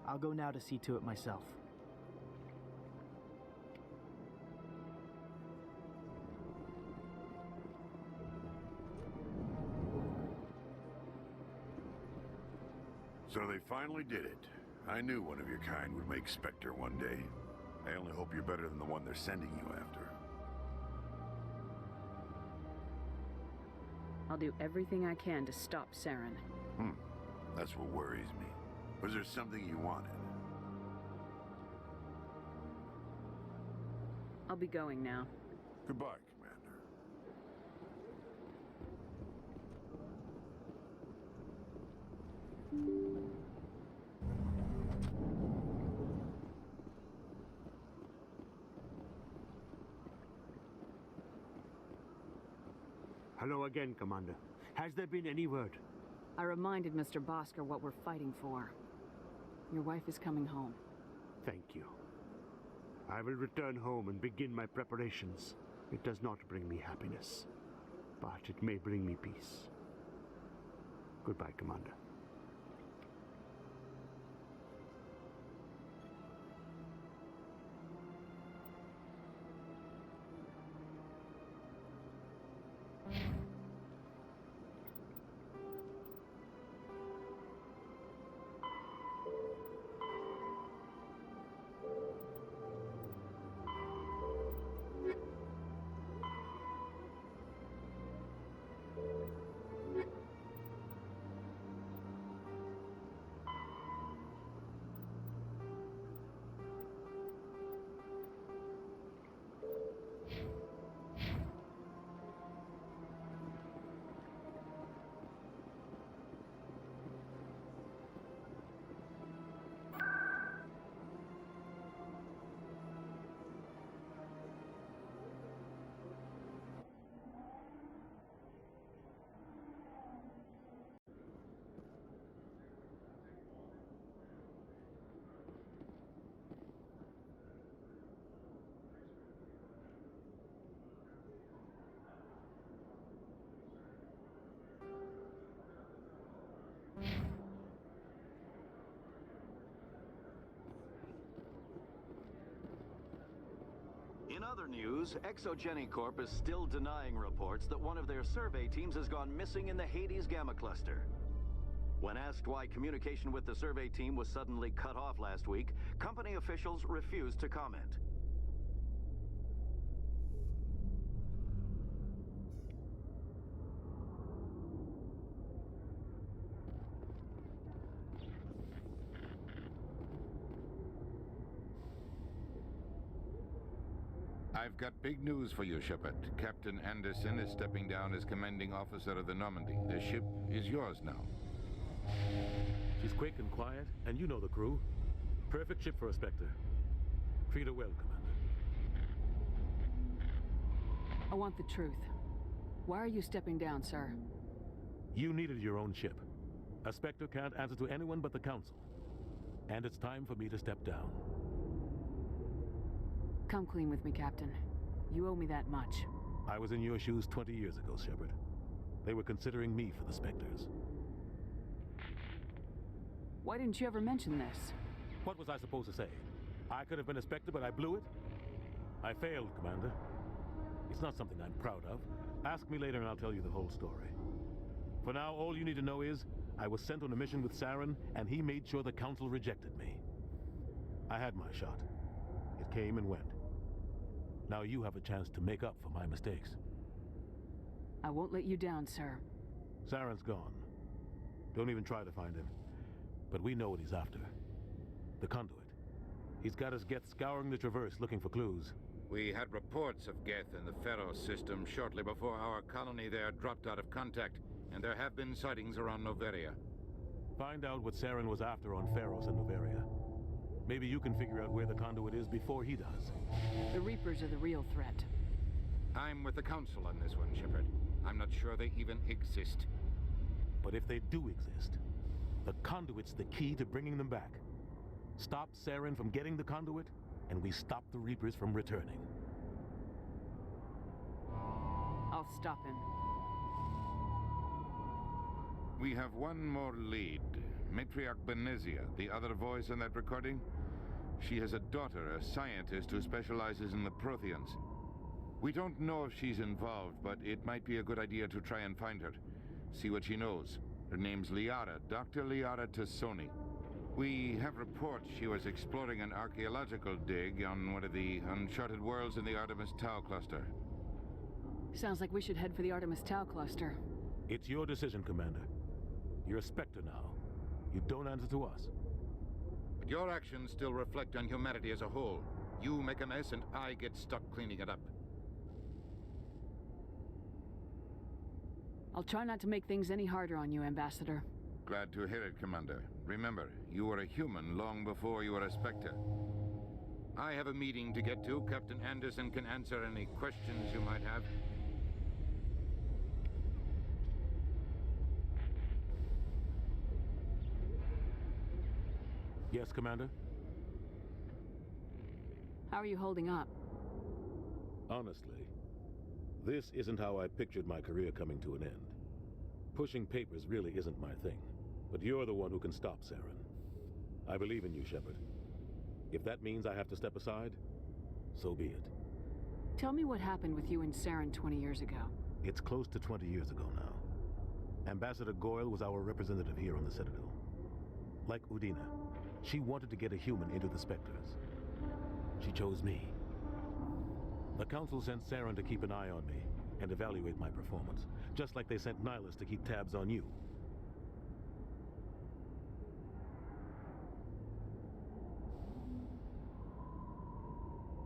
I'll go now to see to it myself. So they finally did it. I knew one of your kind would make Spectre one day. I only hope you're better than the one they're sending you after. I'll do everything I can to stop Saren. That's what worries me. Was there something you wanted? I'll be going now. Goodbye, Commander. Hello again, Commander. Has there been any word? I reminded Mr. Bosker what we're fighting for. Your wife is coming home. Thank you. I will return home and begin my preparations. It does not bring me happiness, but it may bring me peace. Goodbye, Commander. In other news, Exogeny Corp is still denying reports that one of their survey teams has gone missing in the Hades Gamma Cluster. When asked why communication with the survey team was suddenly cut off last week, company officials refused to comment. I've got big news for you, Shepard. Captain Anderson is stepping down as commanding officer of the Normandy. The ship is yours now. She's quick and quiet, and you know the crew. Perfect ship for a Spectre. Treat her well, Commander. I want the truth. Why are you stepping down, sir? You needed your own ship. A Spectre can't answer to anyone but the Council. And it's time for me to step down. Come clean with me, Captain. You owe me that much. I was in your shoes 20 years ago, Shepard. They were considering me for the Spectres. Why didn't you ever mention this? What was I supposed to say? I could have been a Spectre, but I blew it? I failed, Commander. It's not something I'm proud of. Ask me later and I'll tell you the whole story. For now, all you need to know is, I was sent on a mission with Saren, and he made sure the Council rejected me. I had my shot. It came and went. Now you have a chance to make up for my mistakes. I won't let you down, sir. Saren's gone. Don't even try to find him. But we know what he's after. The conduit. He's got his Geth scouring the Traverse looking for clues. We had reports of Geth in the Pharos system shortly before our colony there dropped out of contact, and there have been sightings around Noveria. Find out what Saren was after on Pharos and Noveria. Maybe you can figure out where the conduit is before he does. The Reapers are the real threat. I'm with the Council on this one, Shepard. I'm not sure they even exist. But if they do exist, the conduit's the key to bringing them back. Stop Saren from getting the conduit, and we stop the Reapers from returning. I'll stop him. We have one more lead. Matriarch Benezia, the other voice in that recording. She has a daughter, a scientist who specializes in the Protheans. We don't know if she's involved, but it might be a good idea to try and find her. See what she knows. Her name's Liara, Dr. Liara Tassoni. We have reports she was exploring an archaeological dig on one of the uncharted worlds in the Artemis Tau cluster. Sounds like we should head for the Artemis Tau cluster. It's your decision, Commander. You're a Spectre now. You don't answer to us. But your actions still reflect on humanity as a whole. You make a mess and I get stuck cleaning it up. I'll try not to make things any harder on you, Ambassador. Glad to hear it, Commander. Remember, you were a human long before you were a Spectre. I have a meeting to get to. Captain Anderson can answer any questions you might have. Yes, Commander? How are you holding up? Honestly, this isn't how I pictured my career coming to an end. Pushing papers really isn't my thing, but you're the one who can stop Saren. I believe in you, Shepard. If that means I have to step aside, so be it. Tell me what happened with you and Saren 20 years ago. It's close to 20 years ago now. Ambassador Goyle was our representative here on the Citadel. Like Udina, she wanted to get a human into the Spectres. She chose me. The Council sent Saren to keep an eye on me and evaluate my performance, just like they sent Nihilus to keep tabs on you.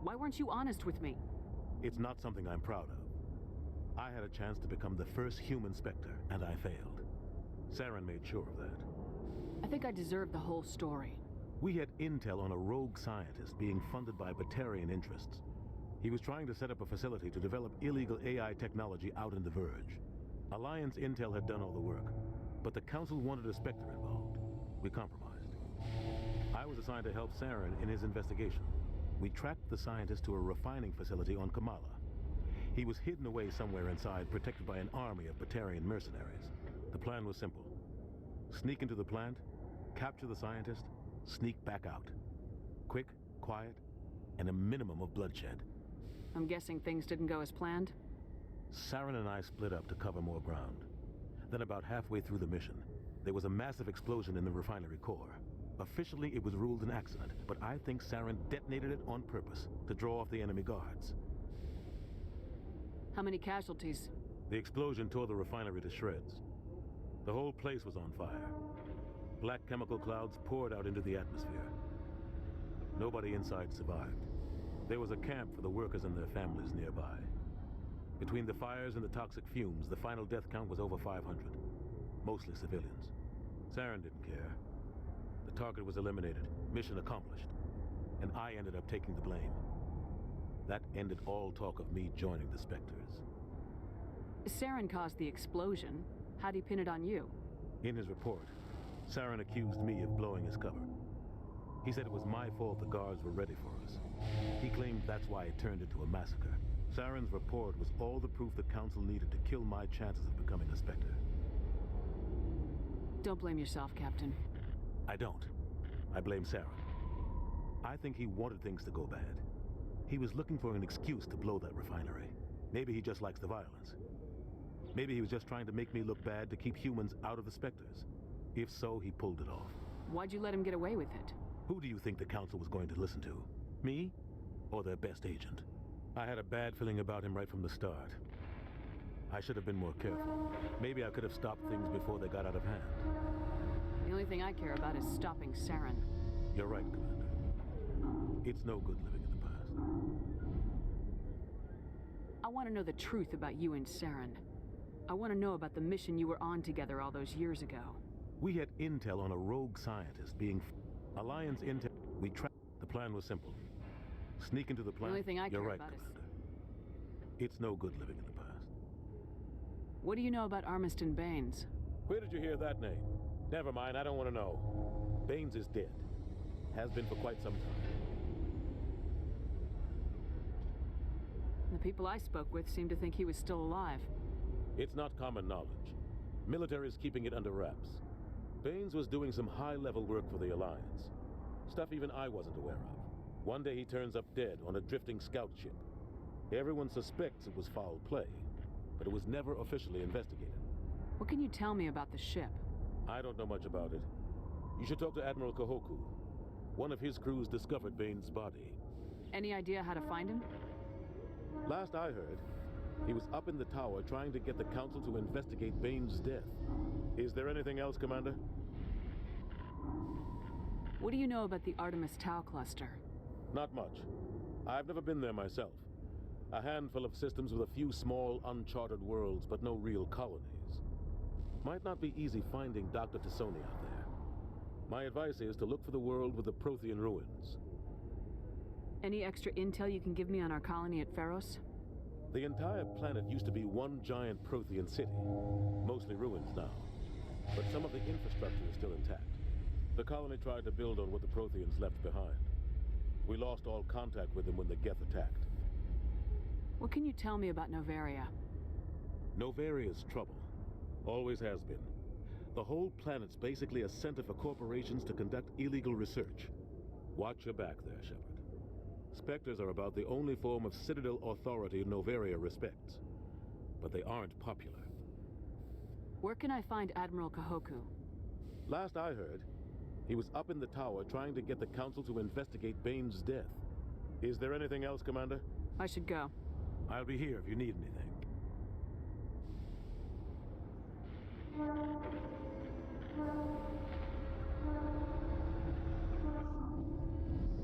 Why weren't you honest with me? It's not something I'm proud of. I had a chance to become the first human Spectre, and I failed. Saren made sure of that. I think I deserve the whole story. We had intel on a rogue scientist being funded by Batarian interests. He was trying to set up a facility to develop illegal AI technology out in the Verge. Alliance intel had done all the work, but the Council wanted a Spectre involved. We compromised. I was assigned to help Saren in his investigation. We tracked the scientist to a refining facility on Kamala. He was hidden away somewhere inside, protected by an army of Batarian mercenaries. The plan was simple. Sneak into the plant, capture the scientist, sneak back out. Quick, quiet, and a minimum of bloodshed. I'm guessing things didn't go as planned? Saren and I split up to cover more ground. Then about halfway through the mission, there was a massive explosion in the refinery core. Officially, it was ruled an accident, but I think Saren detonated it on purpose to draw off the enemy guards. How many casualties? The explosion tore the refinery to shreds. The whole place was on fire. Black chemical clouds poured out into the atmosphere. Nobody inside survived. There was a camp for the workers and their families nearby. Between the fires and the toxic fumes, the final death count was over 500. Mostly civilians. Saren didn't care. The target was eliminated, mission accomplished, and I ended up taking the blame. That ended all talk of me joining the Spectres. Saren caused the explosion. How'd he pin it on you? In his report, Saren accused me of blowing his cover. He said it was my fault the guards were ready for us. He claimed that's why it turned into a massacre. Saren's report was all the proof the Council needed to kill my chances of becoming a Spectre. Don't blame yourself, Captain. I don't. I blame Saren. I think he wanted things to go bad. He was looking for an excuse to blow that refinery. Maybe he just likes the violence. Maybe he was just trying to make me look bad to keep humans out of the Spectres. If so, he pulled it off. Why'd you let him get away with it? Who do you think the Council was going to listen to? Me? Or their best agent? I had a bad feeling about him right from the start. I should have been more careful. Maybe I could have stopped things before they got out of hand. The only thing I care about is stopping Saren. You're right, Commander. It's no good living in the past. I want to know the truth about you and Saren. I want to know about the mission you were on together all those years ago. We had intel on a rogue scientist being... Alliance intel... We tracked... The plan was simple. Sneak into the plant... The only thing I You're care right, about Commander. It's no good living in the past. What do you know about Armiston Baines? Where did you hear that name? Never mind, I don't want to know. Baines is dead. Has been for quite some time. The people I spoke with seemed to think he was still alive. It's not common knowledge. Military's keeping it under wraps. Baines was doing some high-level work for the Alliance. Stuff even I wasn't aware of. One day he turns up dead on a drifting scout ship. Everyone suspects it was foul play, but it was never officially investigated. What can you tell me about the ship? I don't know much about it. You should talk to Admiral Kahoku. One of his crews discovered Baines' body. Any idea how to find him? Last I heard, he was up in the tower trying to get the Council to investigate Baines' death. Is there anything else, Commander? What do you know about the Artemis Tau cluster? Not much. I've never been there myself. A handful of systems with a few small, uncharted worlds, but no real colonies. Might not be easy finding Dr. Tassoni out there. My advice is to look for the world with the Prothean ruins. Any extra intel you can give me on our colony at Pharos? The entire planet used to be one giant Prothean city. Mostly ruins now. But some of the infrastructure is still intact. The colony tried to build on what the Protheans left behind. We lost all contact with them when the Geth attacked. What can you tell me about Novaria? Novaria's trouble. Always has been. The whole planet's basically a center for corporations to conduct illegal research. Watch your back there, Shepard. Spectres are about the only form of Citadel authority Novaria respects. But they aren't popular. Where can I find Admiral Kahoku? Last I heard, he was up in the tower trying to get the Council to investigate Bane's death. Is there anything else, Commander? I should go. I'll be here if you need anything.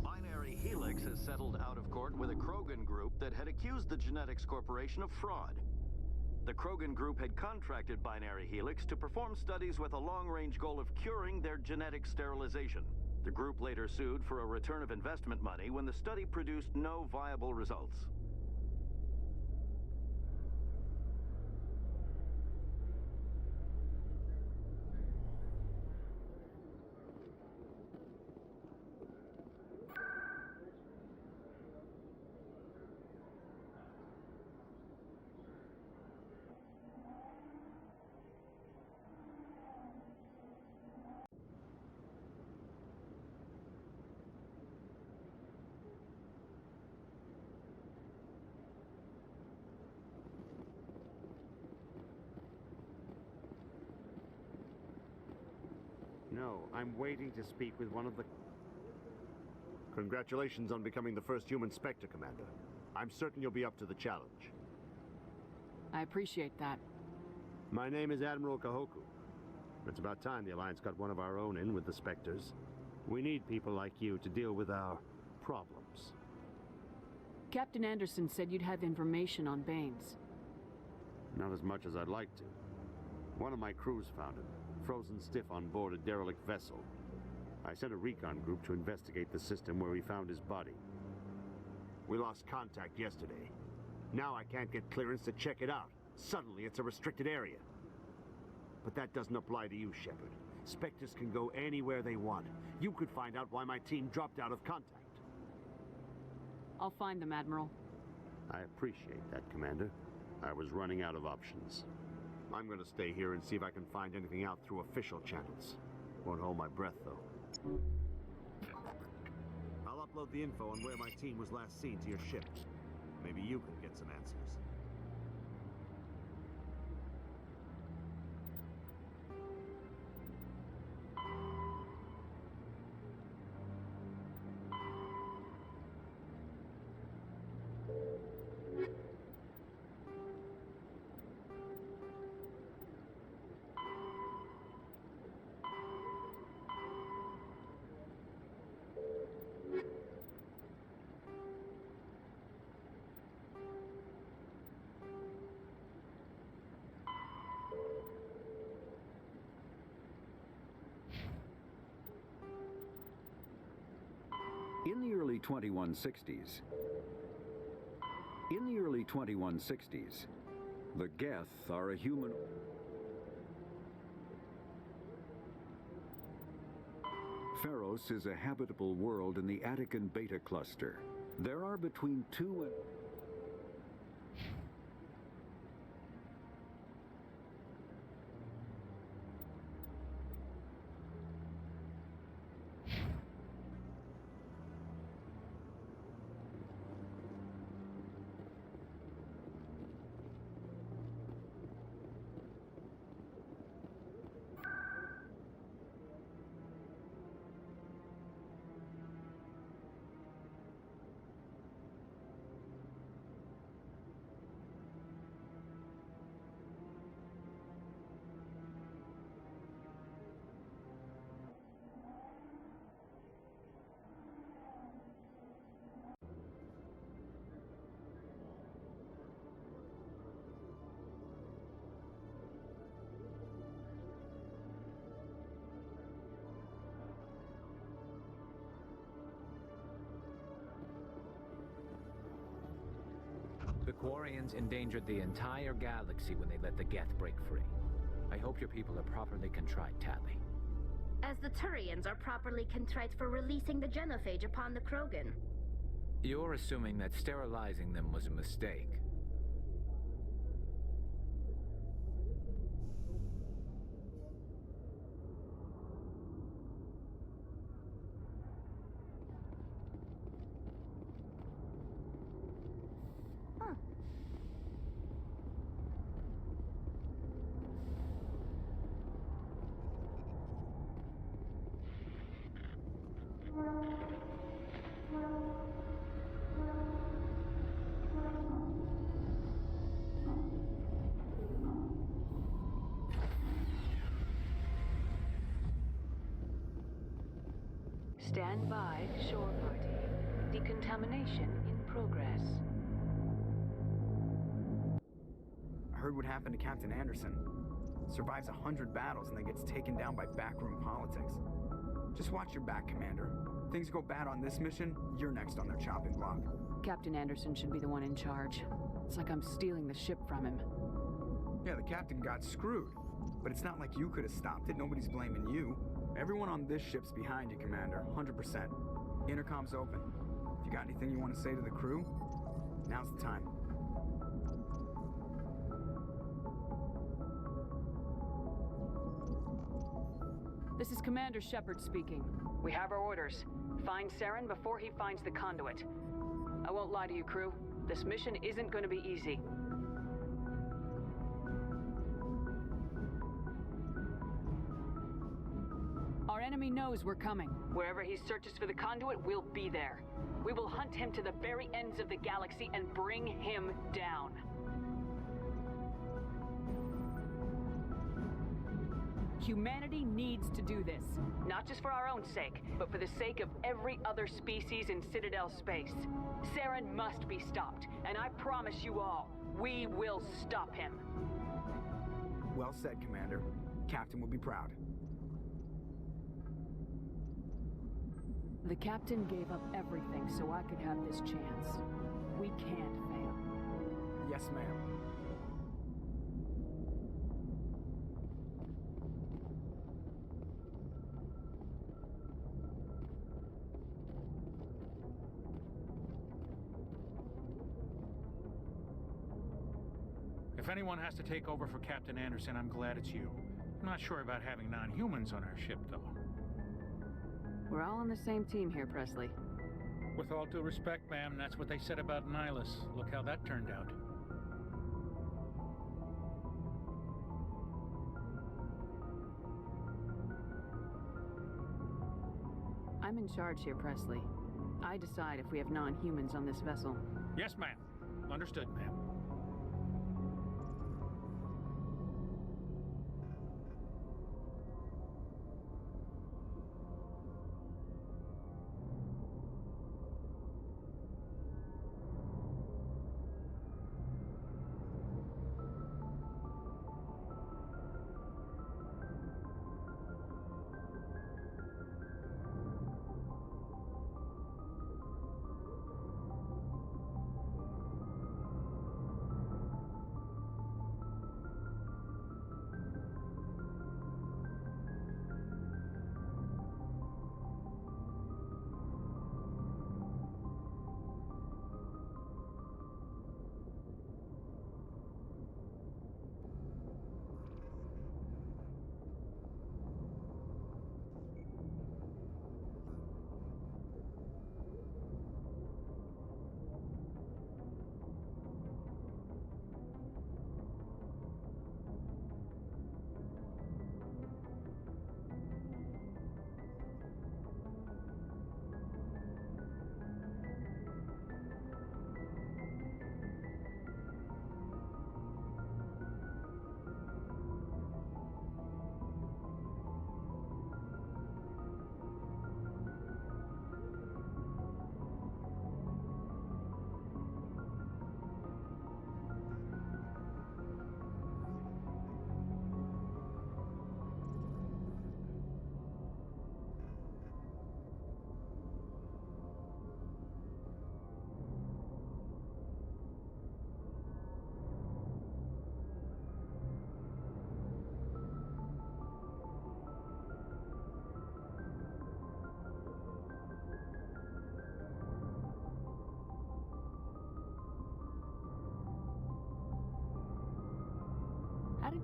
Binary Helix has settled out of court with a Krogan group that had accused the Genetics Corporation of fraud. The Krogan group had contracted Binary Helix to perform studies with a long-range goal of curing their genetic sterilization. The group later sued for a return of investment money when the study produced no viable results. No, I'm waiting to speak with one of the... Congratulations on becoming the first human Spectre, Commander. I'm certain you'll be up to the challenge. I appreciate that. My name is Admiral Kahoku. It's about time the Alliance got one of our own in with the Spectres. We need people like you to deal with our problems. Captain Anderson said you'd have information on Baines. Not as much as I'd like to. One of my crews found him, frozen stiff on board a derelict vessel. I sent a recon group to investigate the system where we found his body. We lost contact yesterday. Now I can't get clearance to check it out. Suddenly it's a restricted area. But that doesn't apply to you, Shepard. Spectres can go anywhere they want. You could find out why my team dropped out of contact. I'll find them, Admiral. I appreciate that, Commander. I was running out of options. I'm going to stay here and see if I can find anything out through official channels. Won't hold my breath, though. I'll upload the info on where my team was last seen to your ship. Maybe you can get some answers. In the early 2160s, the Geth are a human... Pharos is a habitable world in the Attican Beta Cluster. There are between 2 and... The Quarians endangered the entire galaxy when they let the Geth break free. I hope your people are properly contrite, Tali. as the Turians are properly contrite for releasing the genophage upon the Krogan. You're assuming that sterilizing them was a mistake. Stand by, shore party. Decontamination in progress. I heard what happened to Captain Anderson. Survives 100 battles and then gets taken down by backroom politics. Just watch your back, Commander. Things go bad on this mission, you're next on their chopping block. Captain Anderson should be the one in charge. It's like I'm stealing the ship from him. Yeah, the captain got screwed. But it's not like you could have stopped it. Nobody's blaming you. Everyone on this ship's behind you, Commander. 100%. Intercom's open. If you got anything you want to say to the crew, now's the time. This is Commander Shepard speaking. We have our orders. Find Saren before he finds the conduit. I won't lie to you, crew. This mission isn't going to be easy. Our enemy knows we're coming. Wherever he searches for the conduit, we'll be there. We will hunt him to the very ends of the galaxy and bring him down. Humanity needs to do this, not just for our own sake, but for the sake of every other species in Citadel space. Saren must be stopped, and I promise you all, we will stop him. Well said, Commander. Captain will be proud. The captain gave up everything so I could have this chance. We can't fail. Yes, ma'am. If anyone has to take over for Captain Anderson, I'm glad it's you. I'm not sure about having non-humans on our ship, though. We're all on the same team here, Presley. With all due respect, ma'am, that's what they said about Nihilus. Look how that turned out. I'm in charge here, Presley. I decide if we have non-humans on this vessel. Yes, ma'am. Understood, ma'am.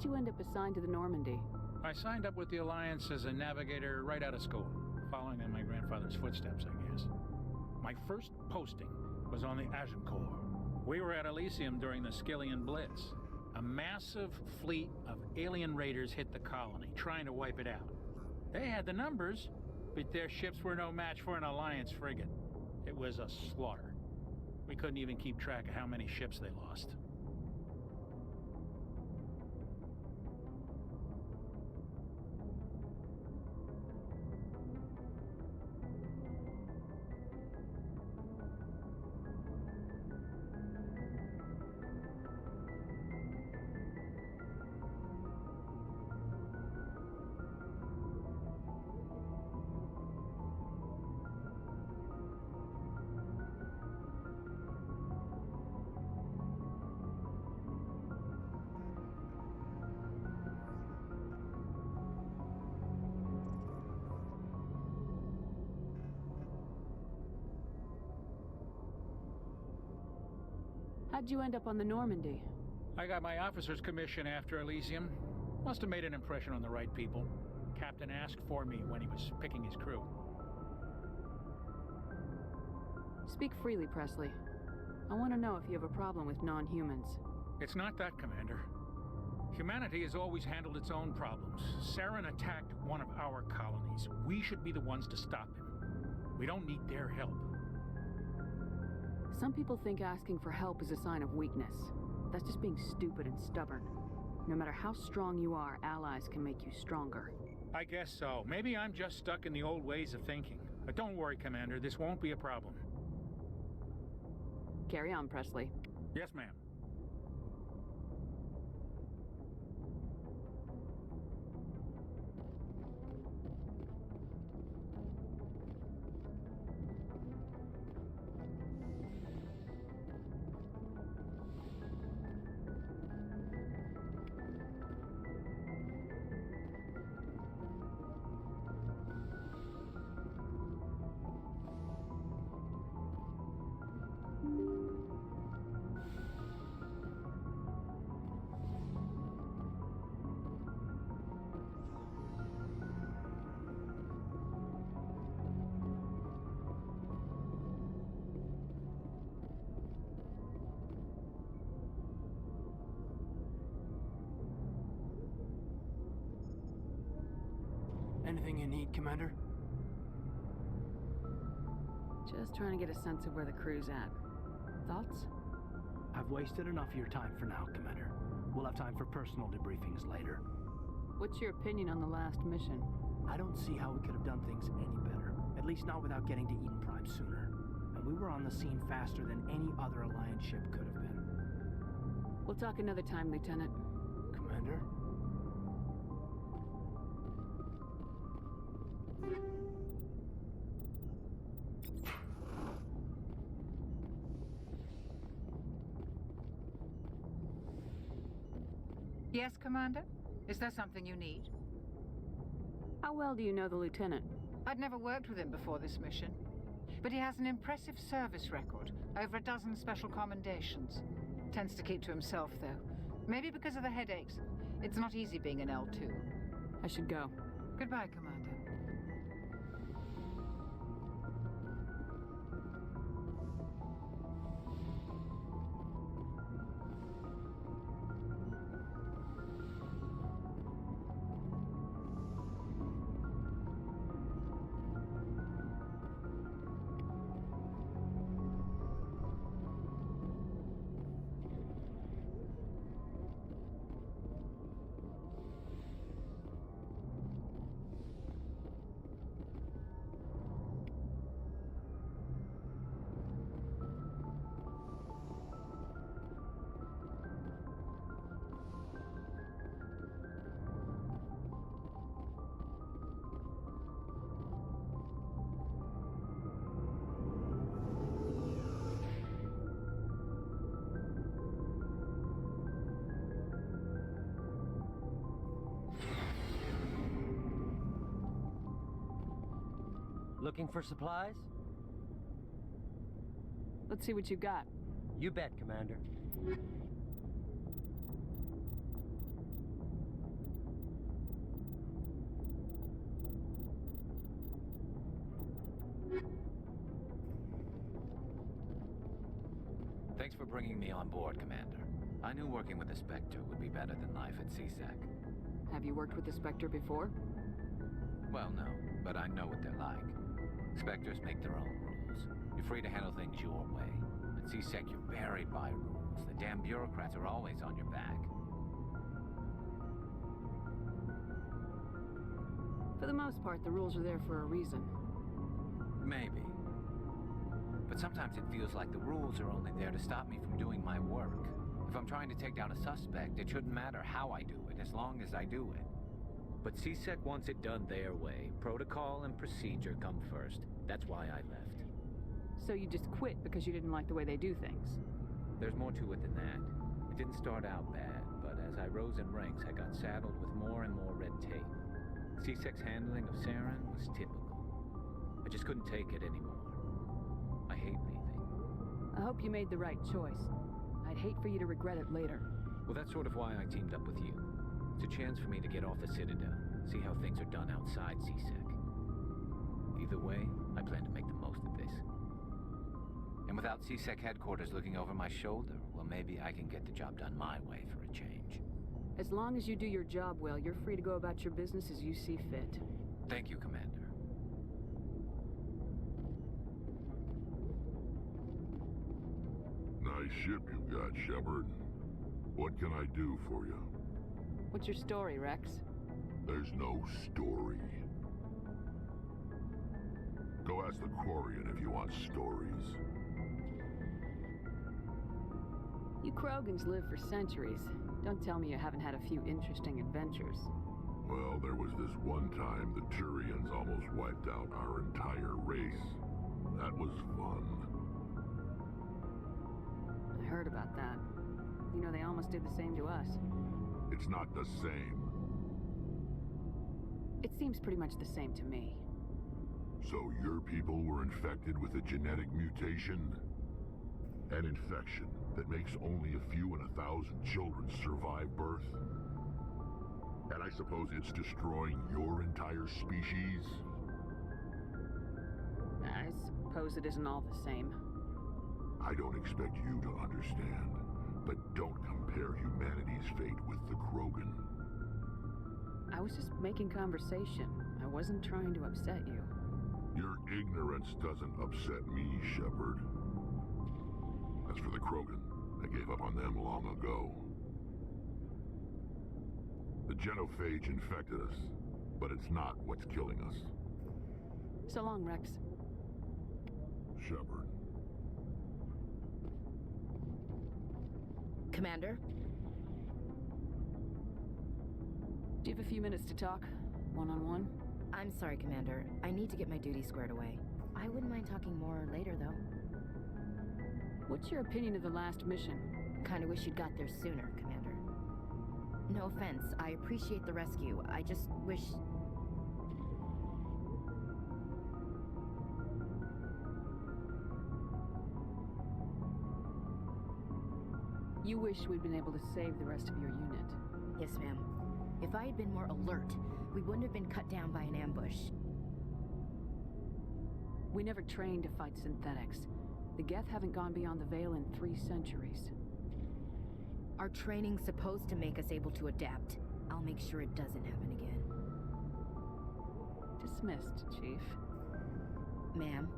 How'd you end up assigned to the Normandy? I signed up with the Alliance as a navigator right out of school, following in my grandfather's footsteps, I guess. My first posting was on the Agincourt. We were at Elysium during the Skillian Blitz. A massive fleet of alien raiders hit the colony, trying to wipe it out. They had the numbers, but their ships were no match for an Alliance frigate. It was a slaughter. We couldn't even keep track of how many ships they lost. How'd you end up on the Normandy? I got my officer's commission after Elysium. Must have made an impression on the right people. Captain asked for me when he was picking his crew. Speak freely, Presley. I want to know if you have a problem with non-humans. It's not that, Commander. Humanity has always handled its own problems. Saren attacked one of our colonies. We should be the ones to stop him. We don't need their help. Some people think asking for help is a sign of weakness. That's just being stupid and stubborn. No matter how strong you are, allies can make you stronger. I guess so. Maybe I'm just stuck in the old ways of thinking. But don't worry, Commander. This won't be a problem. Carry on, Presley. Yes, ma'am. Anything you need, Commander? Just trying to get a sense of where the crew's at. Thoughts? I've wasted enough of your time for now, Commander. We'll have time for personal debriefings later. What's your opinion on the last mission? I don't see how we could have done things any better. At least not without getting to Eden Prime sooner. And we were on the scene faster than any other Alliance ship could have been. We'll talk another time, Lieutenant. Commander? Yes, Commander? Is there something you need? How well do you know the Lieutenant? I'd never worked with him before this mission. But he has an impressive service record, over a dozen special commendations. Tends to keep to himself, though. Maybe because of the headaches. It's not easy being an L2. I should go. Goodbye, Commander. Looking for supplies? Let's see what you got. You bet, Commander. Thanks for bringing me on board, Commander. I knew working with the Spectre would be better than life at CSEC. Have you worked with the Spectre before? Well, no, but I know what they're like. Spectres make their own rules. You're free to handle things your way. At CSEC, you're buried by rules. The damn bureaucrats are always on your back. For the most part, the rules are there for a reason. Maybe. But sometimes it feels like the rules are only there to stop me from doing my work. If I'm trying to take down a suspect, it shouldn't matter how I do it, as long as I do it. But CSEC wants it done their way. Protocol and procedure come first. That's why I left. So you just quit because you didn't like the way they do things? There's more to it than that. It didn't start out bad, but as I rose in ranks, I got saddled with more and more red tape. CSEC's handling of Saren was typical. I just couldn't take it anymore. I hate leaving. I hope you made the right choice. I'd hate for you to regret it later. Well, that's sort of why I teamed up with you. It's a chance for me to get off the Citadel, see how things are done outside CSEC. Either way, I plan to make the most of this. And without CSEC headquarters looking over my shoulder, well, maybe I can get the job done my way for a change. As long as you do your job well, you're free to go about your business as you see fit. Thank you, Commander. Nice ship you got, Shepard. What can I do for you? What's your story, Rex? There's no story. Go ask the Quarian if you want stories. You Krogans live for centuries. Don't tell me you haven't had a few interesting adventures. Well, there was this one time the Turians almost wiped out our entire race. That was fun. I heard about that. You know, they almost did the same to us. It's not the same. It seems pretty much the same to me. So your people were infected with a genetic mutation? An infection that makes only a few in 1,000 children survive birth? And I suppose it's destroying your entire species? I suppose it isn't all the same. I don't expect you to understand, but don't compare humanity's fate with the Krogan. I was just making conversation. I wasn't trying to upset you. Your ignorance doesn't upset me, Shepard. As for the Krogan, I gave up on them long ago. The genophage infected us, but it's not what's killing us. So long, Rex. Shepard. Commander? Do you have a few minutes to talk? One-on-one? I'm sorry, Commander. I need to get my duty squared away. I wouldn't mind talking more later, though. What's your opinion of the last mission? Kinda wish you'd got there sooner, Commander. No offense, I appreciate the rescue. I just wish... You wish we'd been able to save the rest of your unit. Yes, ma'am. If I had been more alert, we wouldn't have been cut down by an ambush. We never trained to fight synthetics. The Geth haven't gone beyond the Veil in 3 centuries. Our training's supposed to make us able to adapt. I'll make sure it doesn't happen again. Dismissed, Chief. Ma'am?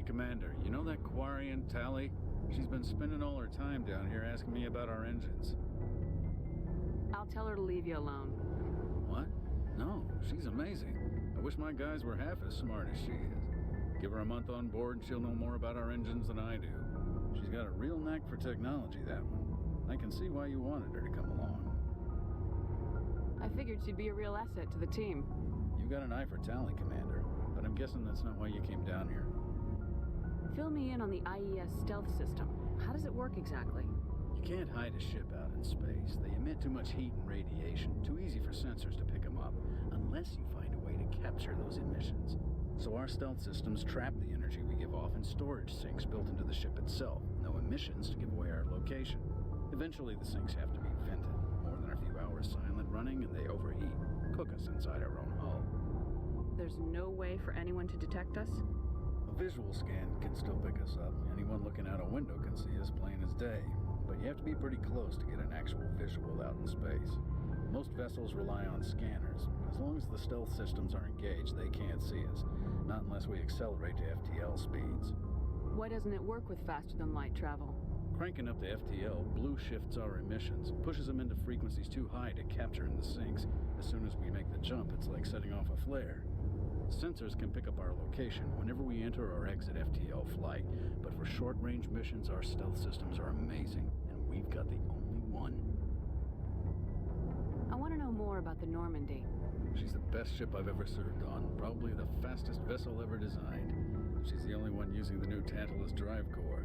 Commander, you know that Quarian, Tally? She's been spending all her time down here asking me about our engines. I'll tell her to leave you alone. What? No, she's amazing. I wish my guys were half as smart as she is. Give her a month on board and she'll know more about our engines than I do. She's got a real knack for technology, that one. I can see why you wanted her to come along. I figured she'd be a real asset to the team. You got an eye for Tally, Commander, but I'm guessing that's not why you came down here. Fill me in on the IES stealth system. How does it work exactly? You can't hide a ship out in space. They emit too much heat and radiation. Too easy for sensors to pick them up, unless you find a way to capture those emissions. So our stealth systems trap the energy we give off in storage sinks built into the ship itself. No emissions to give away our location. Eventually the sinks have to be vented. More than a few hours silent running and they overheat. Cook us inside our own hull. There's no way for anyone to detect us? A visual scan can still pick us up. Anyone looking out a window can see us plain as day. But you have to be pretty close to get an actual visual out in space. Most vessels rely on scanners. As long as the stealth systems are engaged, they can't see us. Not unless we accelerate to FTL speeds. Why doesn't it work with faster-than-light travel? Cranking up to FTL blue shifts our emissions, pushes them into frequencies too high to capture in the sinks. As soon as we make the jump, it's like setting off a flare. Sensors can pick up our location whenever we enter or exit FTL flight, but for short-range missions, our stealth systems are amazing, and we've got the only one. I want to know more about the Normandy. She's the best ship I've ever served on, probably the fastest vessel ever designed. She's the only one using the new Tantalus drive core.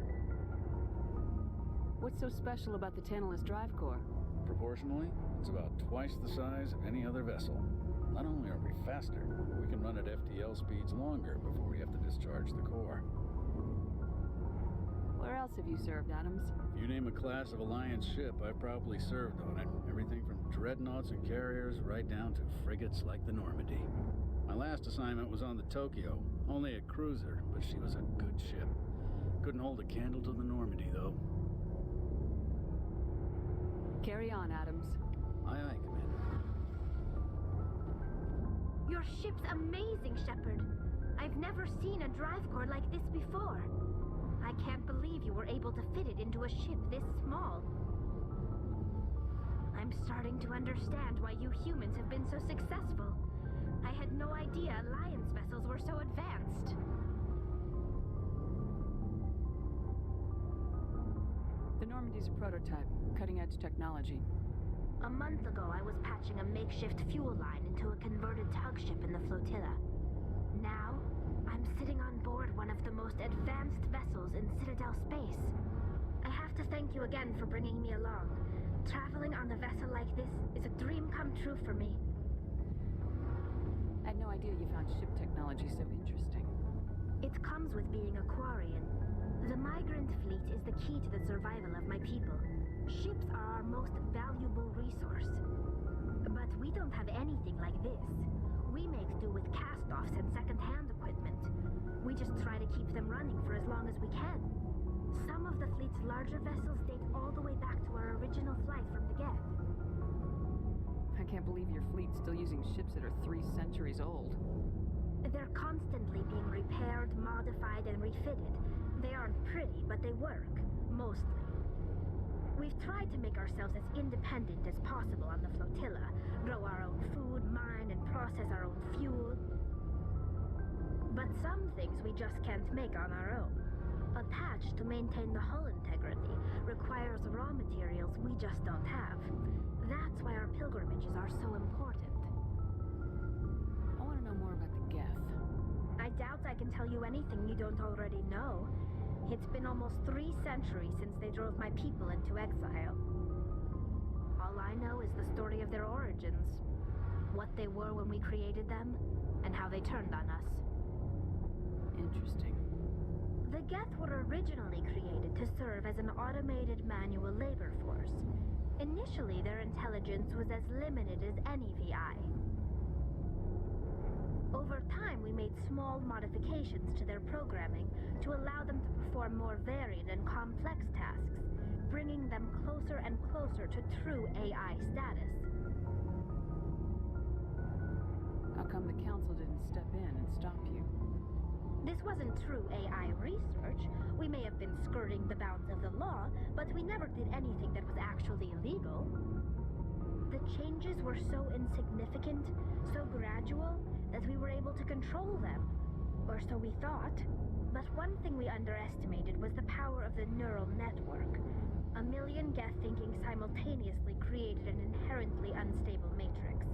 What's so special about the Tantalus drive core? Proportionally, it's about twice the size of any other vessel. Not only are we faster, we can run at FTL speeds longer before we have to discharge the core. Where else have you served, Adams? If you name a class of Alliance ship, I've probably served on it. Everything from dreadnoughts and carriers right down to frigates like the Normandy. My last assignment was on the Tokyo, only a cruiser, but she was a good ship. Couldn't hold a candle to the Normandy, though. Carry on, Adams. Aye, aye, Commander. Your ship's amazing, Shepard. I've never seen a drive core like this before. I can't believe you were able to fit it into a ship this small. I'm starting to understand why you humans have been so successful. I had no idea Alliance vessels were so advanced. The Normandy's a prototype, cutting-edge technology. A month ago, I was patching a makeshift fuel line into a converted tug ship in the flotilla. Now, I'm sitting on board one of the most advanced vessels in Citadel space. I have to thank you again for bringing me along. Traveling on a vessel like this is a dream come true for me. I had no idea you found ship technology so interesting. It comes with being a Quarian. The migrant fleet is the key to the survival of my people. Ships are our most valuable resource. But we don't have anything like this. We make do with cast-offs and second-hand equipment. We just try to keep them running for as long as we can. Some of the fleet's larger vessels date all the way back to our original flight from the Geth. I can't believe your fleet's still using ships that are 3 centuries old. They're constantly being repaired, modified, and refitted. They aren't pretty, but they work. Mostly. We've tried to make ourselves as independent as possible on the flotilla. Grow our own food, mine, and process our own fuel. But some things we just can't make on our own. A patch to maintain the hull integrity requires raw materials we just don't have. That's why our pilgrimages are so important. I want to know more about the Geth. I doubt I can tell you anything you don't already know. It's been almost 3 centuries since they drove my people into exile. All I know is the story of their origins, what they were when we created them, and how they turned on us. Interesting. Geth were originally created to serve as an automated manual labor force. Initially, their intelligence was as limited as any VI. Over time, we made small modifications to their programming to allow them to perform more varied and complex tasks, bringing them closer and closer to true AI status. How come the Council didn't step in and stop you? This wasn't true AI research. We may have been skirting the bounds of the law, but we never did anything that was actually illegal. The changes were so insignificant, so gradual, that we were able to control them. Or so we thought. But one thing we underestimated was the power of the neural network. A million Geth thinking simultaneously created an inherently unstable matrix.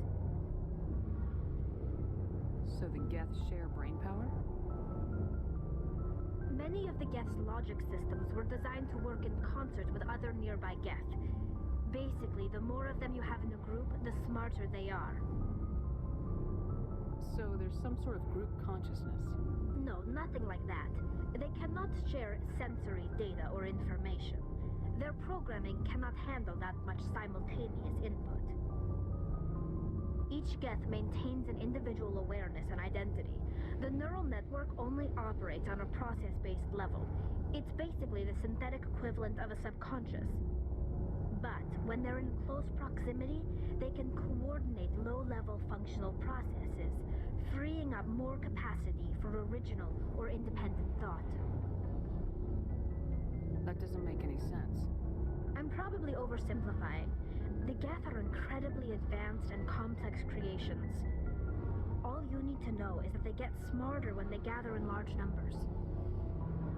So the Geth share brain power? Many of the Geth's logic systems were designed to work in concert with other nearby Geth. Basically, the more of them you have in a group, the smarter they are. So there's some sort of group consciousness? No, nothing like that. They cannot share sensory data or information. Their programming cannot handle that much simultaneous input. Each Geth maintains an individual awareness and identity. The neural network only operates on a process-based level. It's basically the synthetic equivalent of a subconscious. But when they're in close proximity, they can coordinate low-level functional processes, freeing up more capacity for original or independent thought. That doesn't make any sense. I'm probably oversimplifying. The Geth are incredibly advanced and complex creations. All you need to know is that they get smarter when they gather in large numbers.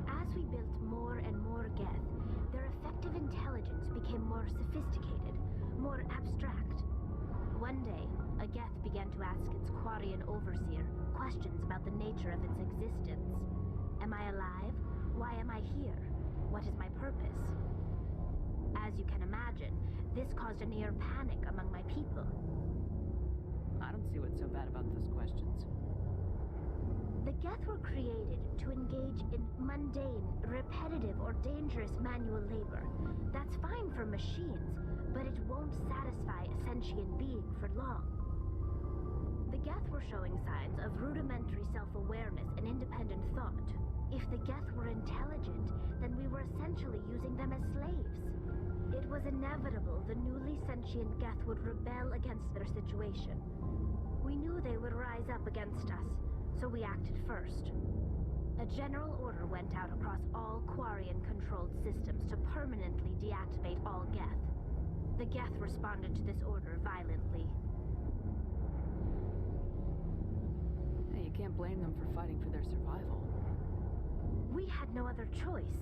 As we built more and more Geth, their effective intelligence became more sophisticated, more abstract. One day, a Geth began to ask its Quarian overseer questions about the nature of its existence. Am I alive? Why am I here? What is my purpose? As you can imagine, this caused a near panic among my people. I don't see what's so bad about those questions. The Geth were created to engage in mundane, repetitive, or dangerous manual labor. That's fine for machines, but it won't satisfy a sentient being for long. The Geth were showing signs of rudimentary self-awareness and independent thought. If the Geth were intelligent, then we were essentially using them as slaves. It was inevitable the newly sentient Geth would rebel against their situation. We knew they would rise up against us, so we acted first. A general order went out across all Quarian-controlled systems to permanently deactivate all Geth. The Geth responded to this order violently. Hey, you can't blame them for fighting for their survival. We had no other choice.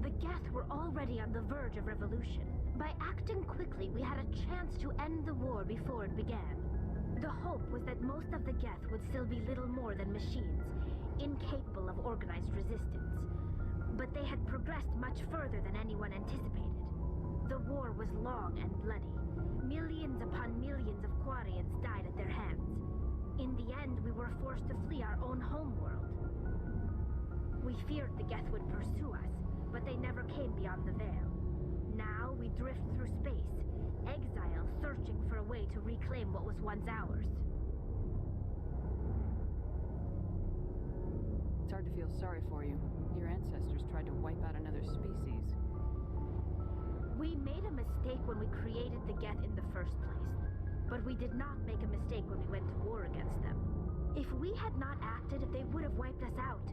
The Geth were already on the verge of revolution. By acting quickly, we had a chance to end the war before it began. The hope was that most of the Geth would still be little more than machines, incapable of organized resistance. But they had progressed much further than anyone anticipated. The war was long and bloody. Millions upon millions of Quarians died at their hands. In the end, we were forced to flee our own homeworld. We feared the Geth would pursue us, but they never came beyond the veil. Now we drift through space, exile searching for a way to reclaim what was once ours. It's hard to feel sorry for you. Your ancestors tried to wipe out another species. We made a mistake when we created the Geth in the first place, but we did not make a mistake when we went to war against them. If we had not acted, they would have wiped us out.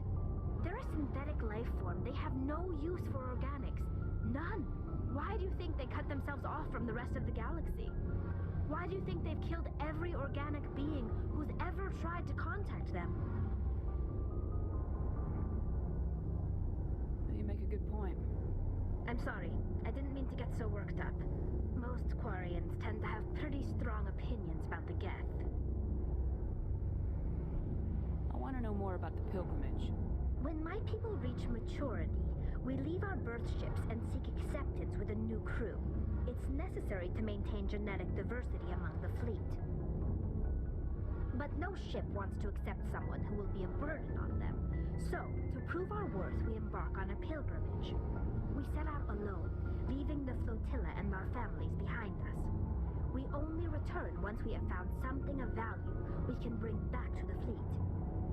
They're a synthetic life form. They have no use for organics. None. Why do you think they cut themselves off from the rest of the galaxy? Why do you think they've killed every organic being who's ever tried to contact them? You make a good point. I'm sorry. I didn't mean to get so worked up. Most Quarians tend to have pretty strong opinions about the Geth. I want to know more about the pilgrimage. When my people reach maturity, we leave our birth ships and seek acceptance with a new crew. It's necessary to maintain genetic diversity among the fleet. But no ship wants to accept someone who will be a burden on them. So, to prove our worth, we embark on a pilgrimage. We set out alone, leaving the flotilla and our families behind us. We only return once we have found something of value we can bring back to the fleet.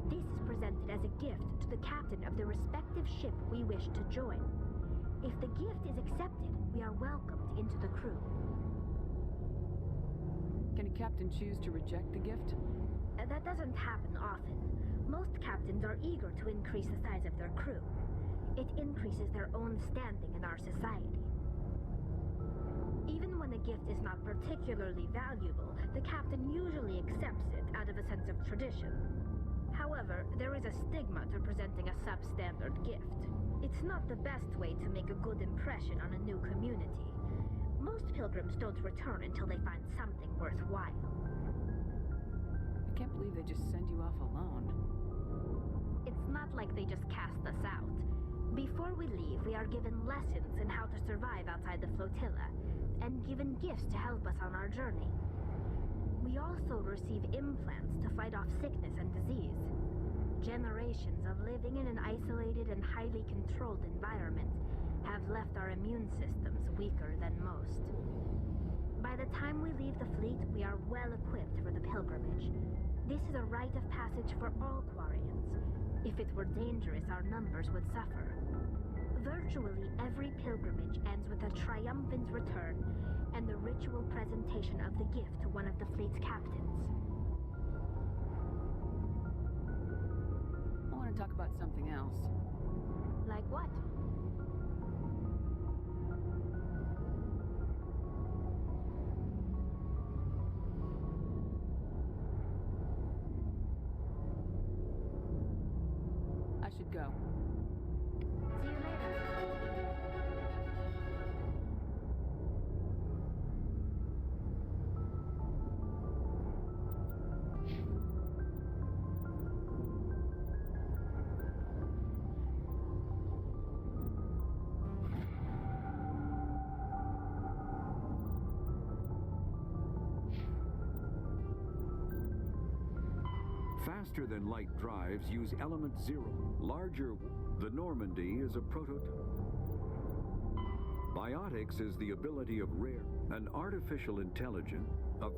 This is presented as a gift to the captain of the respective ship we wish to join. If the gift is accepted, we are welcomed into the crew. Can a captain choose to reject the gift? That doesn't happen often. Most captains are eager to increase the size of their crew. It increases their own standing in our society. Even when a gift is not particularly valuable, the captain usually accepts it out of a sense of tradition. However, there is a stigma to presenting a substandard gift. It's not the best way to make a good impression on a new community. Most pilgrims don't return until they find something worthwhile. I can't believe they just send you off alone. It's not like they just cast us out. Before we leave, we are given lessons in how to survive outside the flotilla, and given gifts to help us on our journey. We also receive implants to fight off sickness and disease. Generations of living in an isolated and highly controlled environment have left our immune systems weaker than most. By the time we leave the fleet, we are well equipped for the pilgrimage. This is a rite of passage for all Quarians. If it were dangerous, our numbers would suffer. Virtually every pilgrimage ends with a triumphant return and the ritual presentation of the gift to one of the fleet's captains. I want to talk about something else. Like what? I should go. See you later. Faster-than-light drives use element 0. Larger, the Normandy is a prototype. Biotics is the ability of rare, an artificial intelligence of...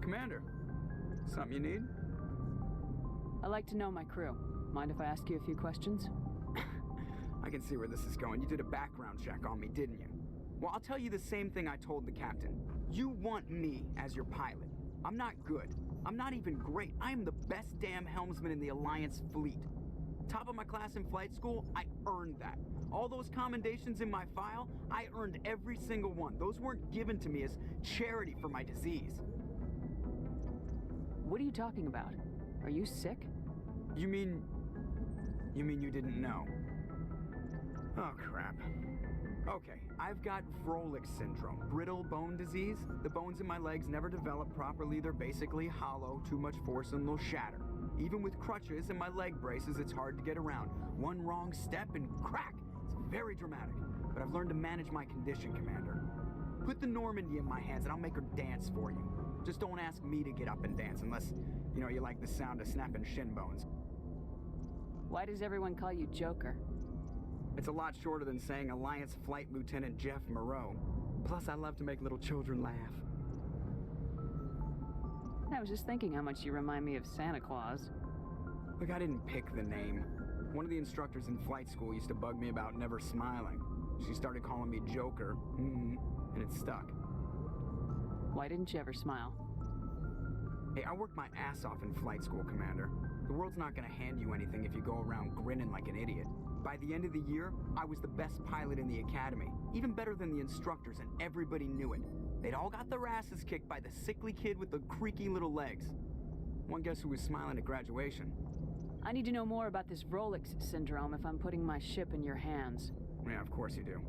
Commander, something you need? I like to know my crew. Mind if I ask you a few questions? I can see where this is going. You did a background check on me, didn't you? Well, I'll tell you the same thing I told the captain. You want me as your pilot. I'm not good. I'm not even great. I am the best damn helmsman in the Alliance fleet. Top of my class in flight school, I earned that. All those commendations in my file, I earned every single one. Those weren't given to me as charity for my disease. What are you talking about? Are you sick? You mean you didn't know? Oh, crap. Okay, I've got Vrolik syndrome, brittle bone disease. The bones in my legs never develop properly. They're basically hollow, too much force and they'll shatter. Even with crutches and my leg braces, it's hard to get around. One wrong step and crack! It's very dramatic, but I've learned to manage my condition, Commander. Put the Normandy in my hands and I'll make her dance for you. Just don't ask me to get up and dance unless, you like the sound of snapping shin bones. Why does everyone call you Joker? It's a lot shorter than saying Alliance Flight Lieutenant Jeff Moreau. Plus, I love to make little children laugh. I was just thinking how much you remind me of Santa Claus. Look, I didn't pick the name. One of the instructors in flight school used to bug me about never smiling. She started calling me Joker, and it stuck. Why didn't you ever smile? Hey, I worked my ass off in flight school, Commander. The world's not gonna hand you anything if you go around grinning like an idiot. By the end of the year, I was the best pilot in the academy, even better than the instructors, and everybody knew it. They'd all got their asses kicked by the sickly kid with the creaky little legs. One guess who was smiling at graduation? I need to know more about this Vrolik syndrome if I'm putting my ship in your hands. Yeah, of course you do.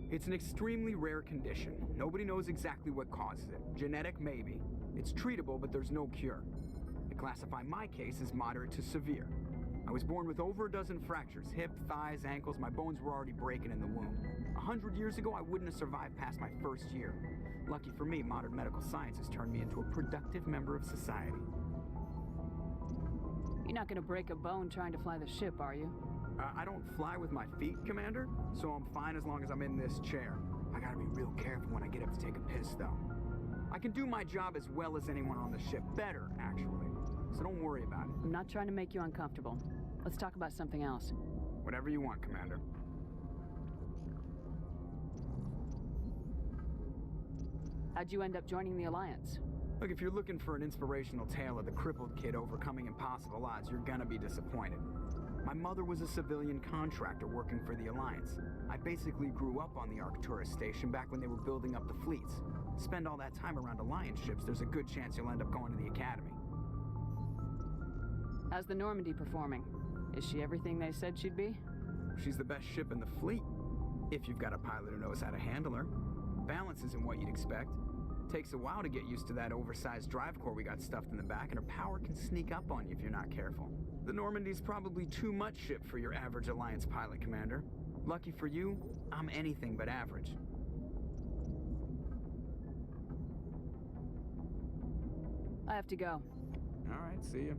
It's an extremely rare condition. Nobody knows exactly what causes it. Genetic, maybe. It's treatable, but there's no cure. They classify my case as moderate to severe. I was born with over a dozen fractures, hip, thighs, ankles. My bones were already breaking in the womb. 100 years ago, I wouldn't have survived past my first year. Lucky for me, modern medical science has turned me into a productive member of society. You're not gonna break a bone trying to fly the ship, are you? I don't fly with my feet, Commander, so I'm fine as long as I'm in this chair. I gotta be real careful when I get up to take a piss, though. I can do my job as well as anyone on the ship. Better, actually. So don't worry about it. I'm not trying to make you uncomfortable. Let's talk about something else. Whatever you want, Commander. How'd you end up joining the Alliance? Look, if you're looking for an inspirational tale of the crippled kid overcoming impossible odds, you're gonna be disappointed. My mother was a civilian contractor working for the Alliance. I basically grew up on the Arcturus station back when they were building up the fleets. Spend all that time around Alliance ships, there's a good chance you'll end up going to the Academy. How's the Normandy performing? Is she everything they said she'd be? She's the best ship in the fleet, if you've got a pilot who knows how to handle her. Balance isn't what you'd expect. Takes a while to get used to that oversized drive core we got stuffed in the back, and her power can sneak up on you if you're not careful. The Normandy's probably too much ship for your average Alliance pilot, Commander. Lucky for you, I'm anything but average. I have to go. All right, see ya.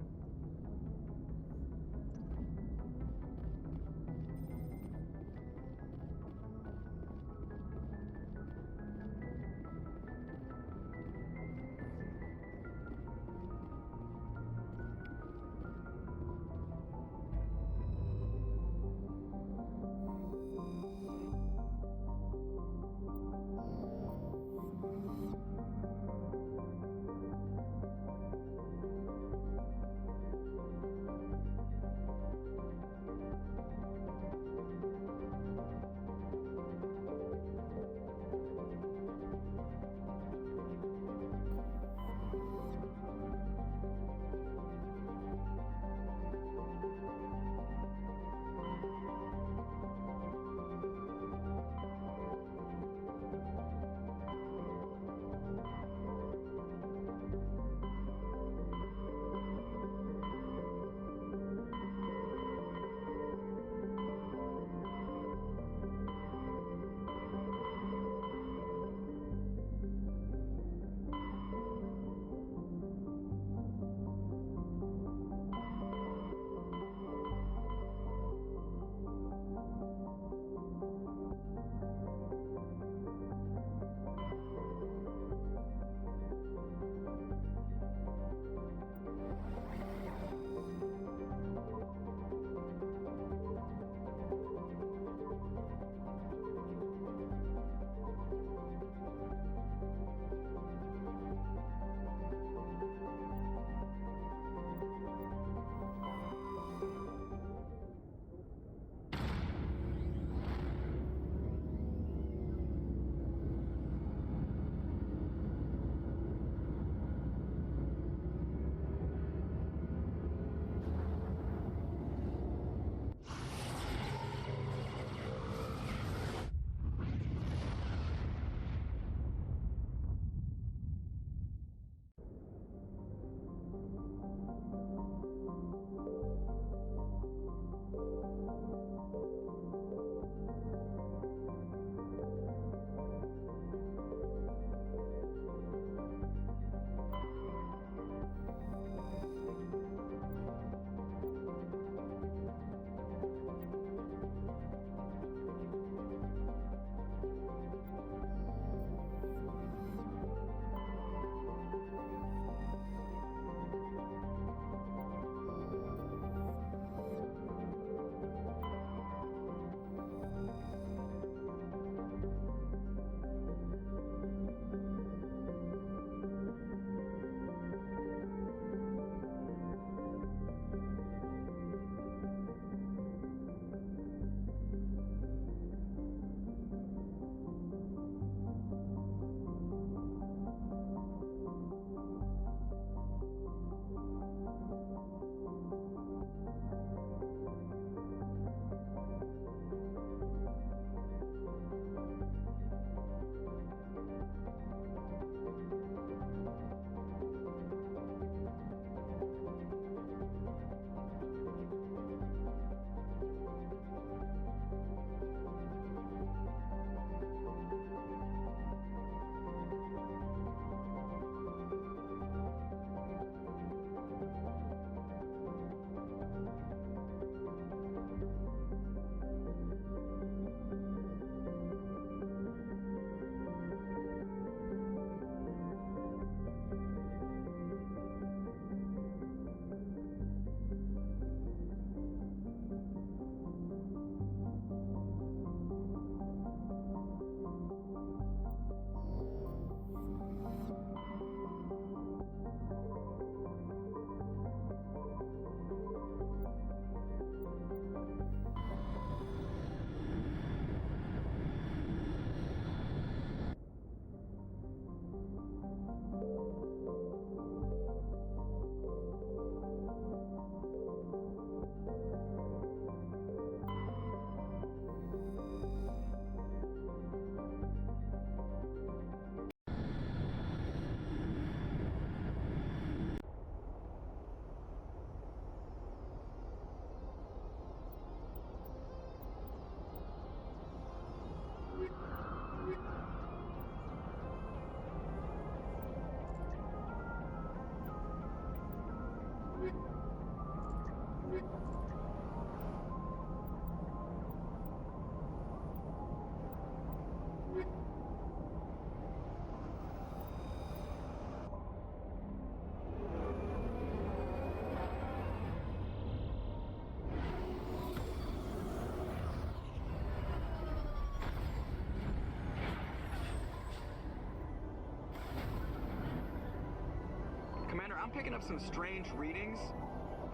I'm picking up some strange readings.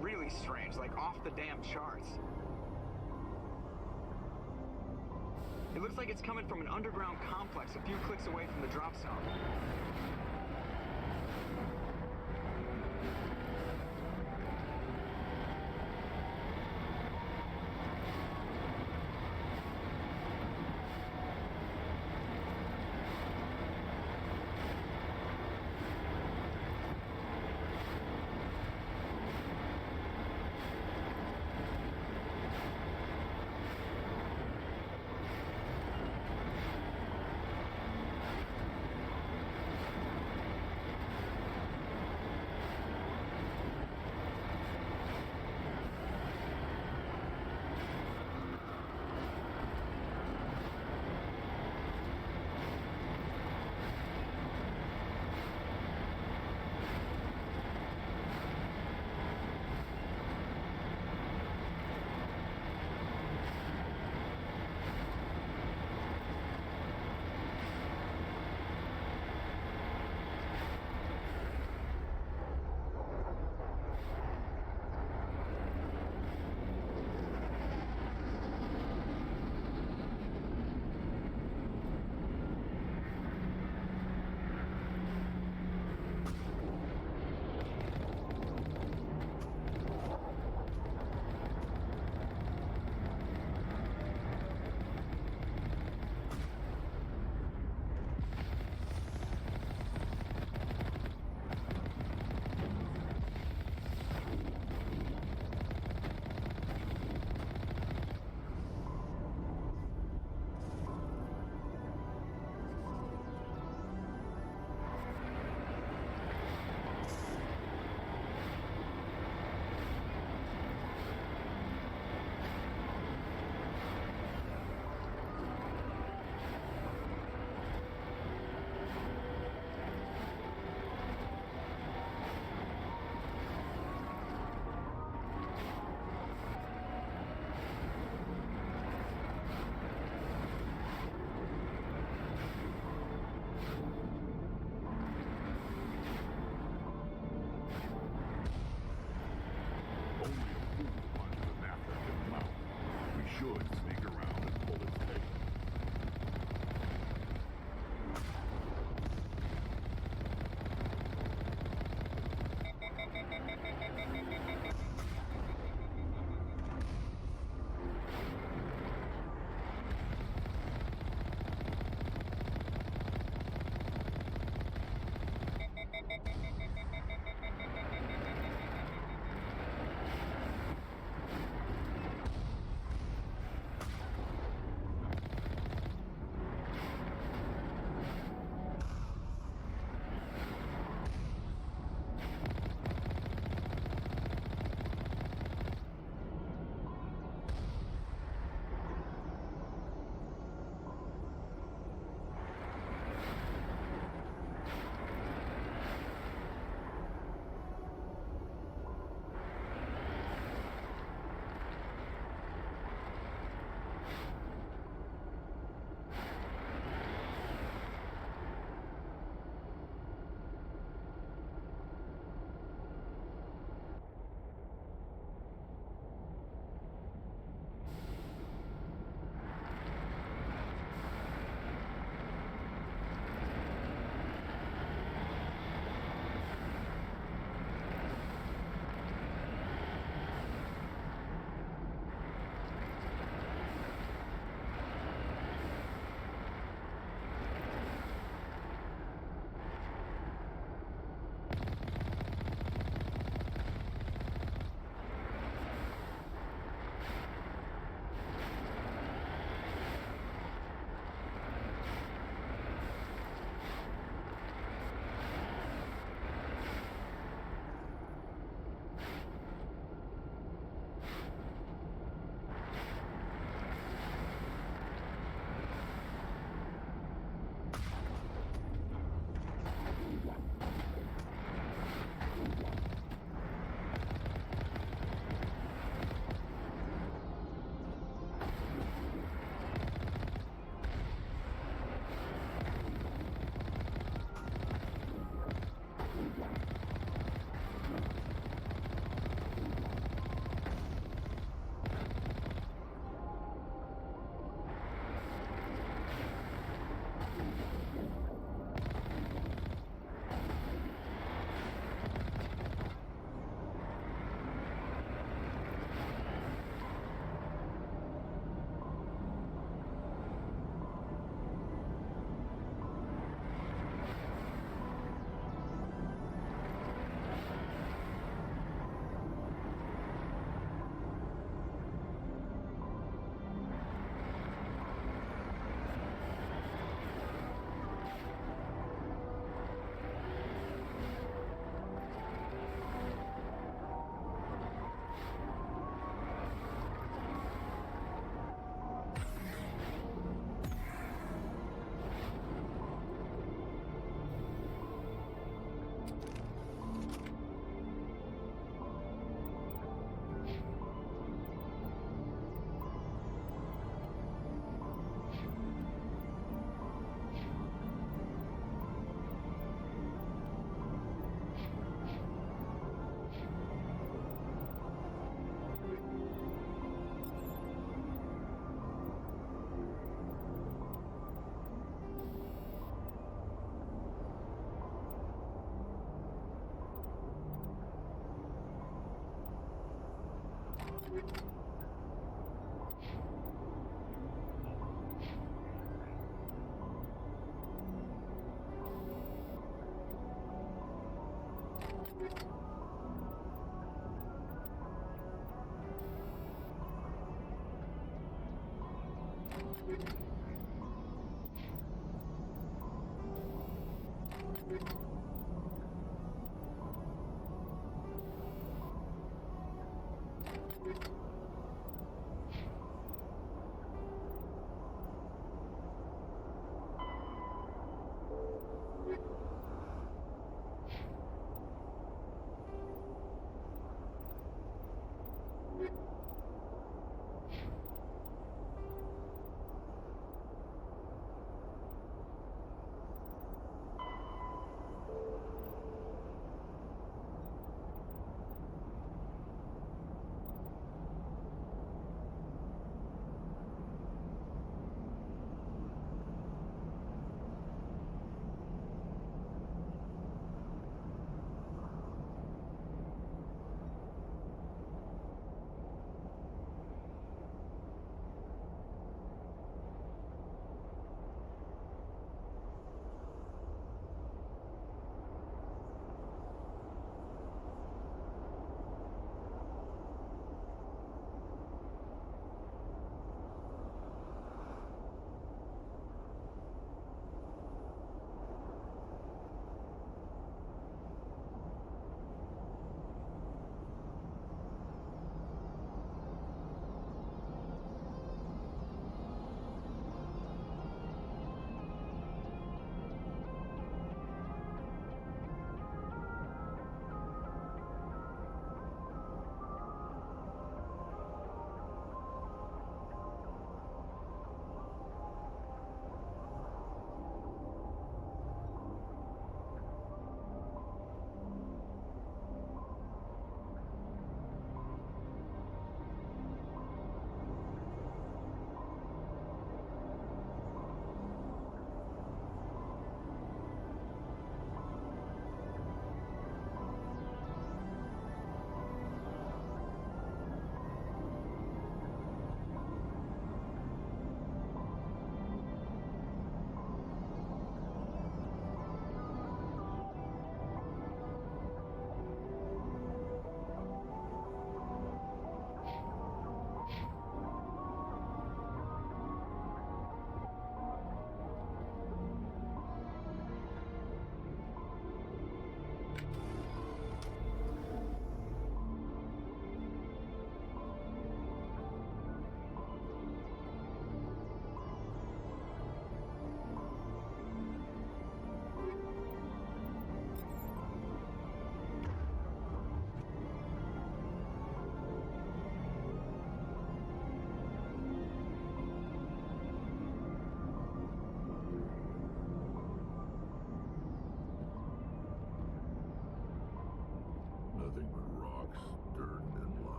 Really strange, like off the damn charts. It looks like it's coming from an underground complex a few clicks away from the drop zone.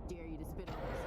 Dare you to spit on us?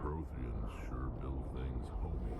Protheans sure build things homey.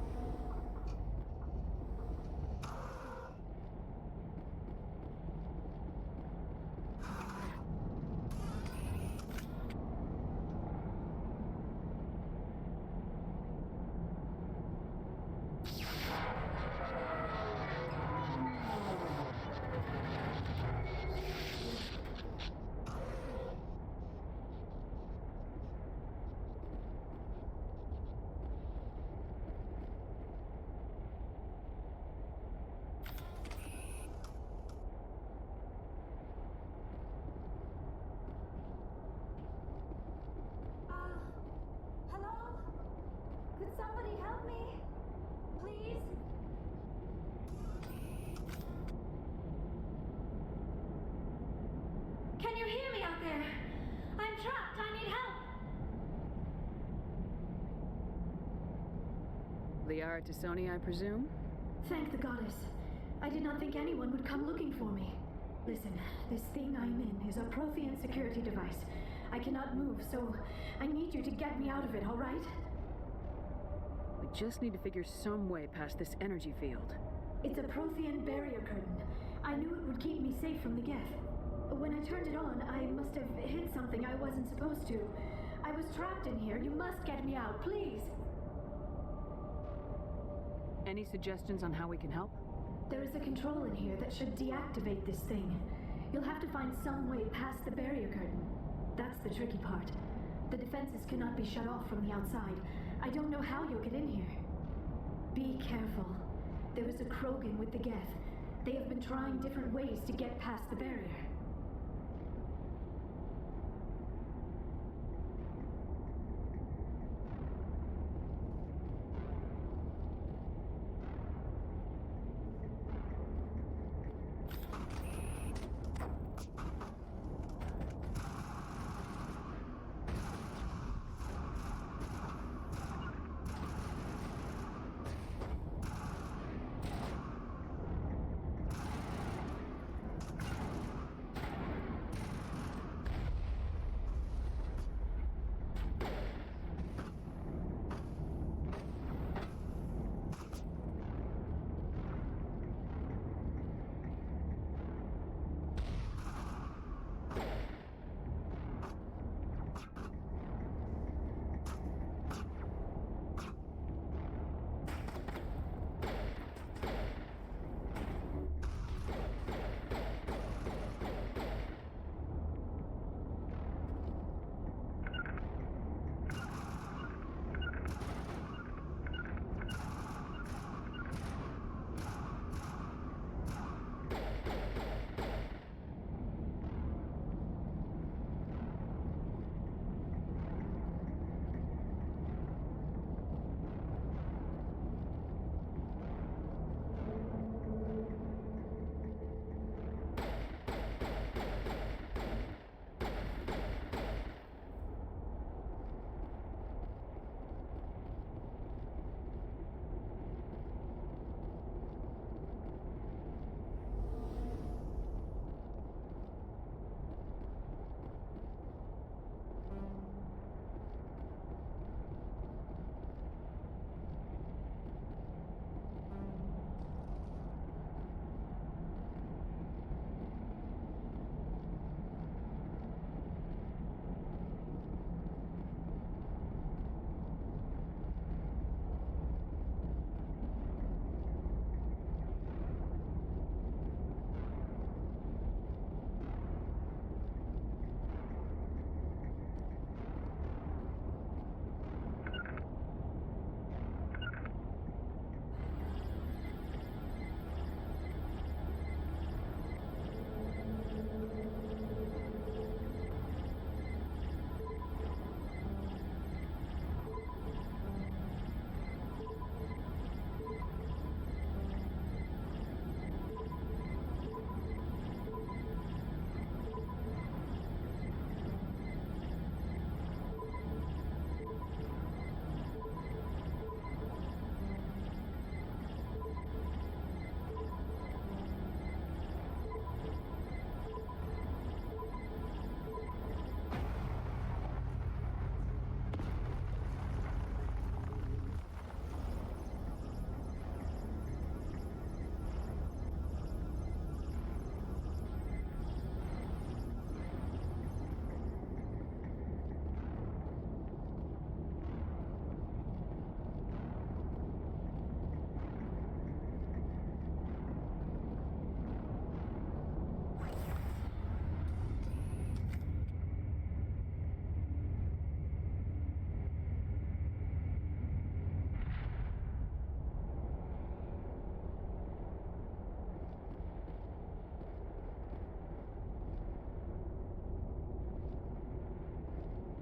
Hello? Could somebody help me? Please? Can you hear me out there? I'm trapped. I need help. Liara Tisoni, I presume? Thank the goddess. I did not think anyone would come looking for me. Listen, this thing I'm in is a Prothean security device. I cannot move, so I need you to get me out of it, all right? We just need to figure some way past this energy field. It's a Prothean barrier curtain. I knew it would keep me safe from the Geth. When I turned it on, I must have hit something I wasn't supposed to. I was trapped in here. You must get me out, please. Any suggestions on how we can help? There is a control in here that should deactivate this thing. You'll have to find some way past the barrier curtain. That's the tricky part. The defenses cannot be shut off from the outside. I don't know how you'll get in here. Be careful. There is a Krogan with the Geth. They have been trying different ways to get past the barrier.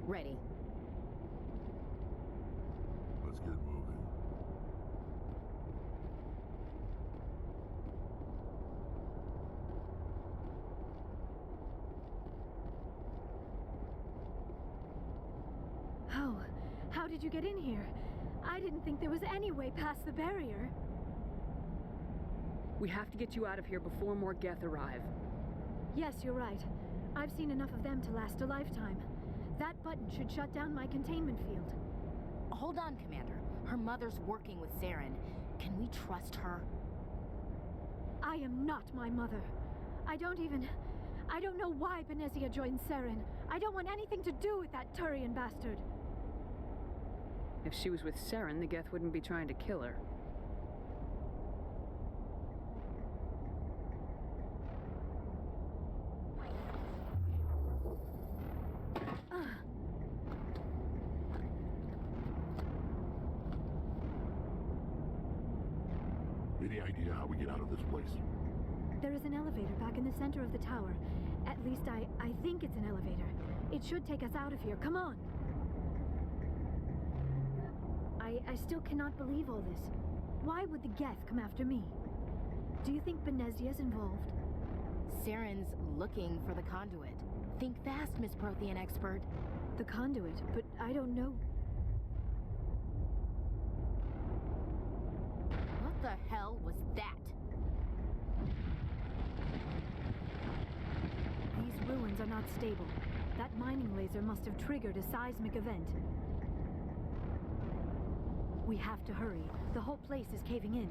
Ready. Let's get moving. Oh, how did you get in here? I didn't think there was any way past the barrier. We have to get you out of here before more Geth arrive. Yes, you're right. I've seen enough of them to last a lifetime. That button should shut down my containment field. Hold on, Commander. Her mother's working with Saren. Can we trust her? I am not my mother. I don't know why Benezia joined Saren. I don't want anything to do with that Turian bastard. If she was with Saren, the Geth wouldn't be trying to kill her. Any idea how we get out of this place? There is an elevator back in the center of the tower. At least I think it's an elevator. It should take us out of here. Come on! I still cannot believe all this. Why would the Geth come after me? Do you think Benezia's involved? Saren's looking for the conduit. Think fast, Miss Prothean expert. The conduit? But I don't know. What the hell was that? These ruins are not stable. That mining laser must have triggered a seismic event. We have to hurry. The whole place is caving in.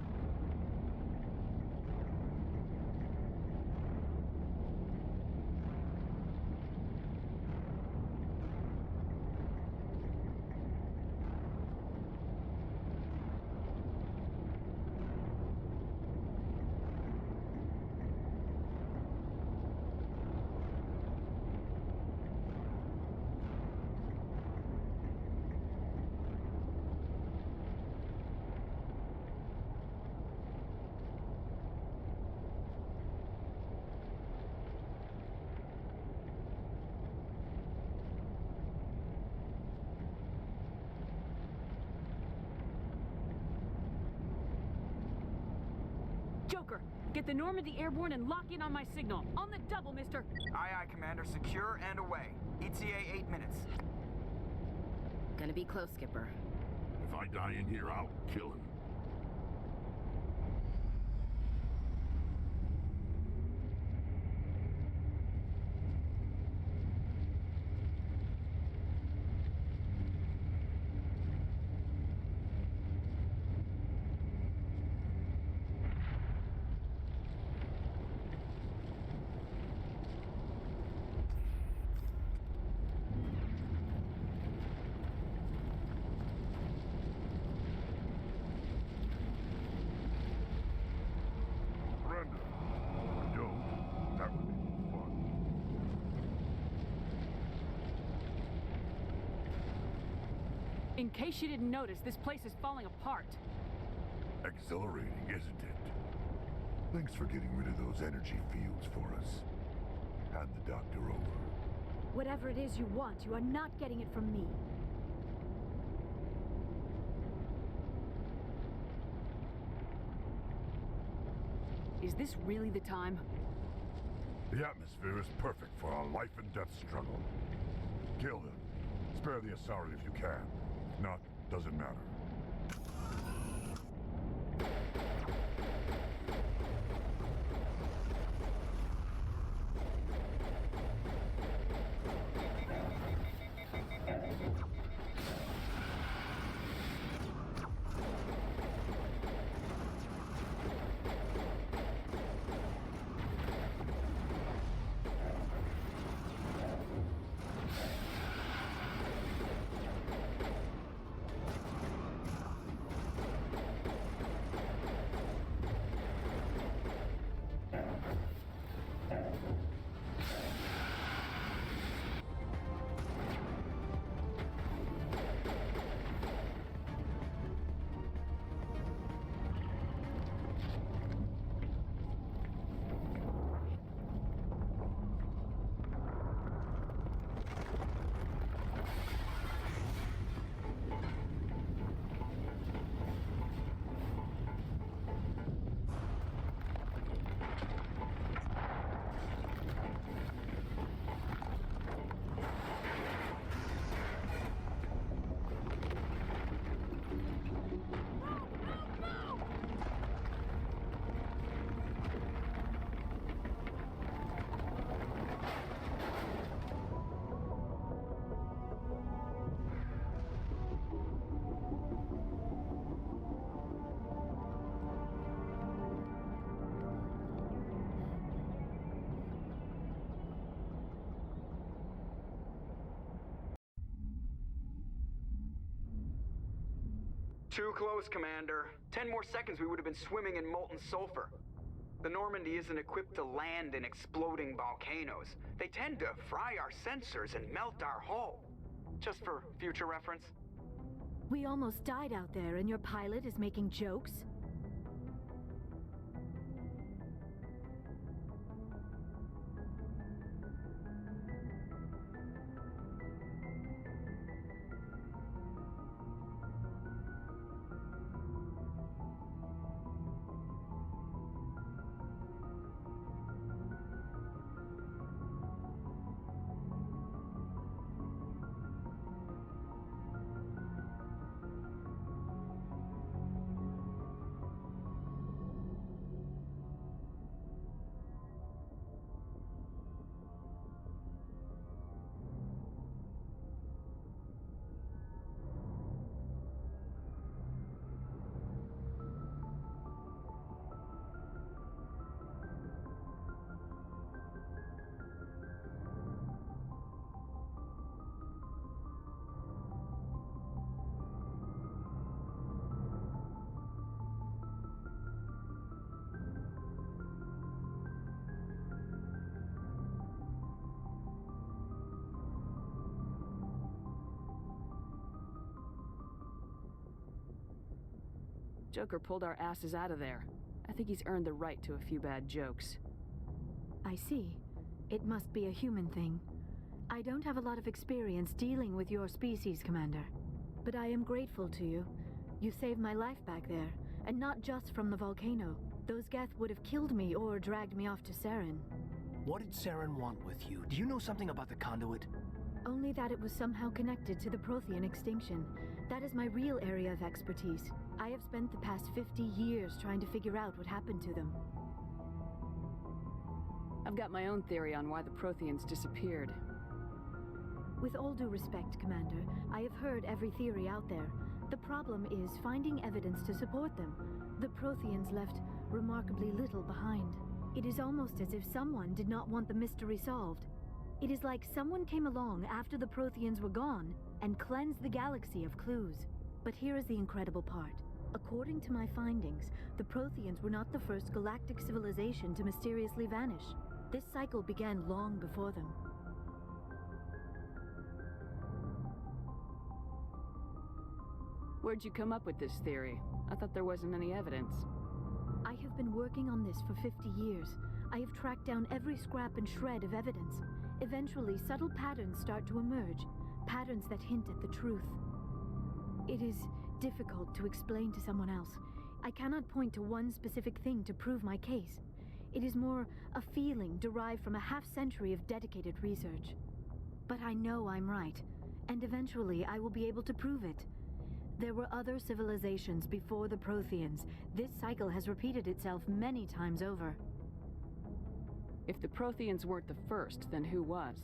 Joker, get the Normandy airborne and lock in on my signal. On the double, mister. Aye, aye, Commander. Secure and away. ETA 8 minutes. Gonna be close, Skipper. If I die in here, I'll kill him. In case you didn't notice, this place is falling apart. Exhilarating, isn't it? Thanks for getting rid of those energy fields for us. Hand the doctor over. Whatever it is you want, you are not getting it from me. Is this really the time? The atmosphere is perfect for a life and death struggle. Kill him. Spare the Asari if you can. If not, doesn't matter. Too close, Commander. 10 more seconds we would have been swimming in molten sulfur. The Normandy isn't equipped to land in exploding volcanoes. They tend to fry our sensors and melt our hull. Just for future reference. We almost died out there, and your pilot is making jokes? Joker pulled our asses out of there. I think he's earned the right to a few bad jokes. I see. It must be a human thing. I don't have a lot of experience dealing with your species, Commander. But I am grateful to you. You saved my life back there, and not just from the volcano. Those Geth would have killed me or dragged me off to Saren. What did Saren want with you? Do you know something about the conduit? Only that it was somehow connected to the Prothean extinction. That is my real area of expertise. I have spent the past 50 years trying to figure out what happened to them. I've got my own theory on why the Protheans disappeared. With all due respect, Commander, I have heard every theory out there. The problem is finding evidence to support them. The Protheans left remarkably little behind. It is almost as if someone did not want the mystery solved. It is like someone came along after the Protheans were gone and cleansed the galaxy of clues. But here is the incredible part. According to my findings, the Protheans were not the first galactic civilization to mysteriously vanish. This cycle began long before them. Where'd you come up with this theory? I thought there wasn't any evidence. I have been working on this for 50 years. I have tracked down every scrap and shred of evidence. Eventually, subtle patterns start to emerge, patterns that hint at the truth. It is difficult to explain to someone else. I cannot point to one specific thing to prove my case. It is more a feeling derived from a half-century of dedicated research. But I know I'm right, and eventually I will be able to prove it. There were other civilizations before the Protheans. This cycle has repeated itself many times over. If the Protheans weren't the first, then who was?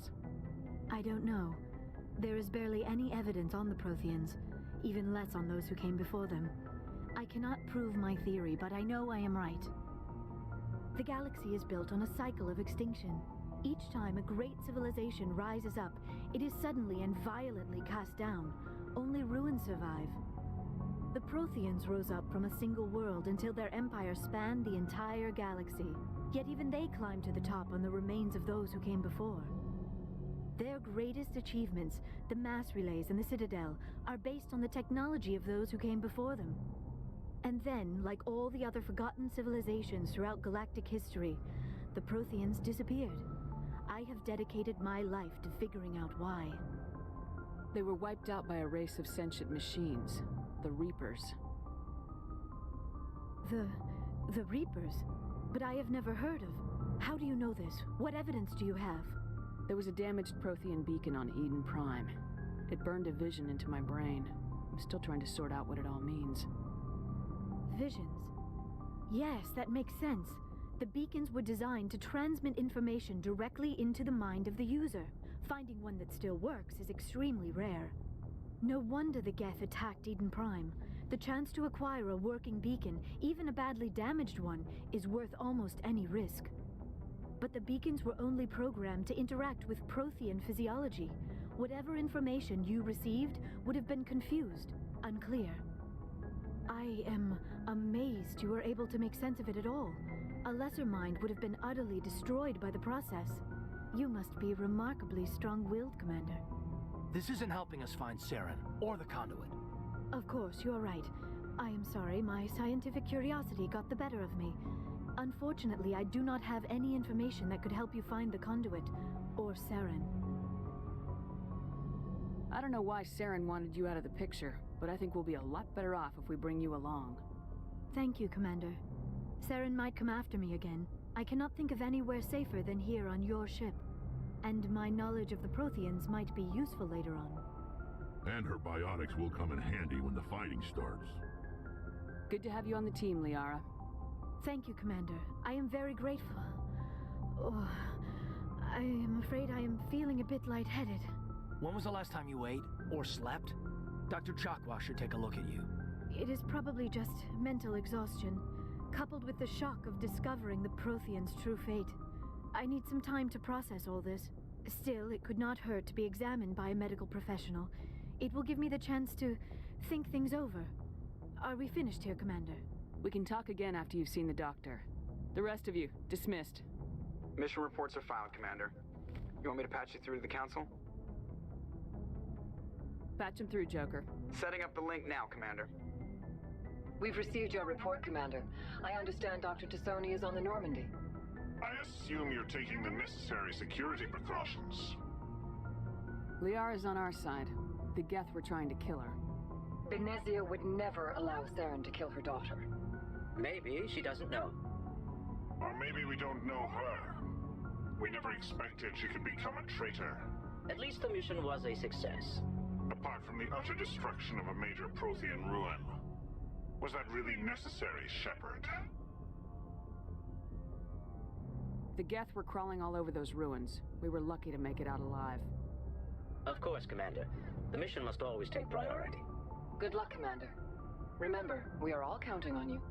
I don't know. There is barely any evidence on the Protheans, even less on those who came before them. I cannot prove my theory, but I know I am right. The galaxy is built on a cycle of extinction. Each time a great civilization rises up, it is suddenly and violently cast down. Only ruins survive. The Protheans rose up from a single world until their empire spanned the entire galaxy. Yet even they climbed to the top on the remains of those who came before. Their greatest achievements, the mass relays and the Citadel, are based on the technology of those who came before them. And then, like all the other forgotten civilizations throughout galactic history, the Protheans disappeared. I have dedicated my life to figuring out why. They were wiped out by a race of sentient machines, the Reapers. The Reapers? But I have never heard of. How do you know this? What evidence do you have? There was a damaged Prothean beacon on Eden Prime. It burned a vision into my brain. I'm still trying to sort out what it all means. Visions. Yes, that makes sense. The beacons were designed to transmit information directly into the mind of the user. Finding one that still works is extremely rare. No wonder the Geth attacked Eden Prime. The chance to acquire a working beacon, even a badly damaged one, is worth almost any risk. But the beacons were only programmed to interact with Prothean physiology. Whatever information you received would have been confused, unclear. I am amazed you were able to make sense of it at all. A lesser mind would have been utterly destroyed by the process. You must be remarkably strong-willed, Commander. This isn't helping us find Saren, or the conduit. Of course, you're right. I am sorry, my scientific curiosity got the better of me. Unfortunately, I do not have any information that could help you find the conduit, or Saren. I don't know why Saren wanted you out of the picture, but I think we'll be a lot better off if we bring you along. Thank you, Commander. Saren might come after me again. I cannot think of anywhere safer than here on your ship. And my knowledge of the Protheans might be useful later on. And her biotics will come in handy when the fighting starts. Good to have you on the team, Liara. Thank you, Commander. I am very grateful. Oh, I am afraid I am feeling a bit lightheaded. When was the last time you ate, or slept? Dr. Chakwa should take a look at you. It is probably just mental exhaustion, coupled with the shock of discovering the Protheans' true fate. I need some time to process all this. Still, it could not hurt to be examined by a medical professional. It will give me the chance to think things over. Are we finished here, Commander? We can talk again after you've seen the doctor. The rest of you, dismissed. Mission reports are filed, Commander. You want me to patch you through to the Council? Patch him through, Joker. Setting up the link now, Commander. We've received your report, Commander. I understand Dr. Tassoni is on the Normandy. I assume you're taking the necessary security precautions. Liara's on our side. The Geth were trying to kill her. Benezia would never allow Saren to kill her daughter. Maybe she doesn't know. Or maybe we don't know her. We never expected she could become a traitor. At least the mission was a success. Apart from the utter destruction of a major Prothean ruin. Was that really necessary, Shepard? The Geth were crawling all over those ruins. We were lucky to make it out alive. Of course, Commander. The mission must always take priority. Good luck, Commander. Remember, we are all counting on you.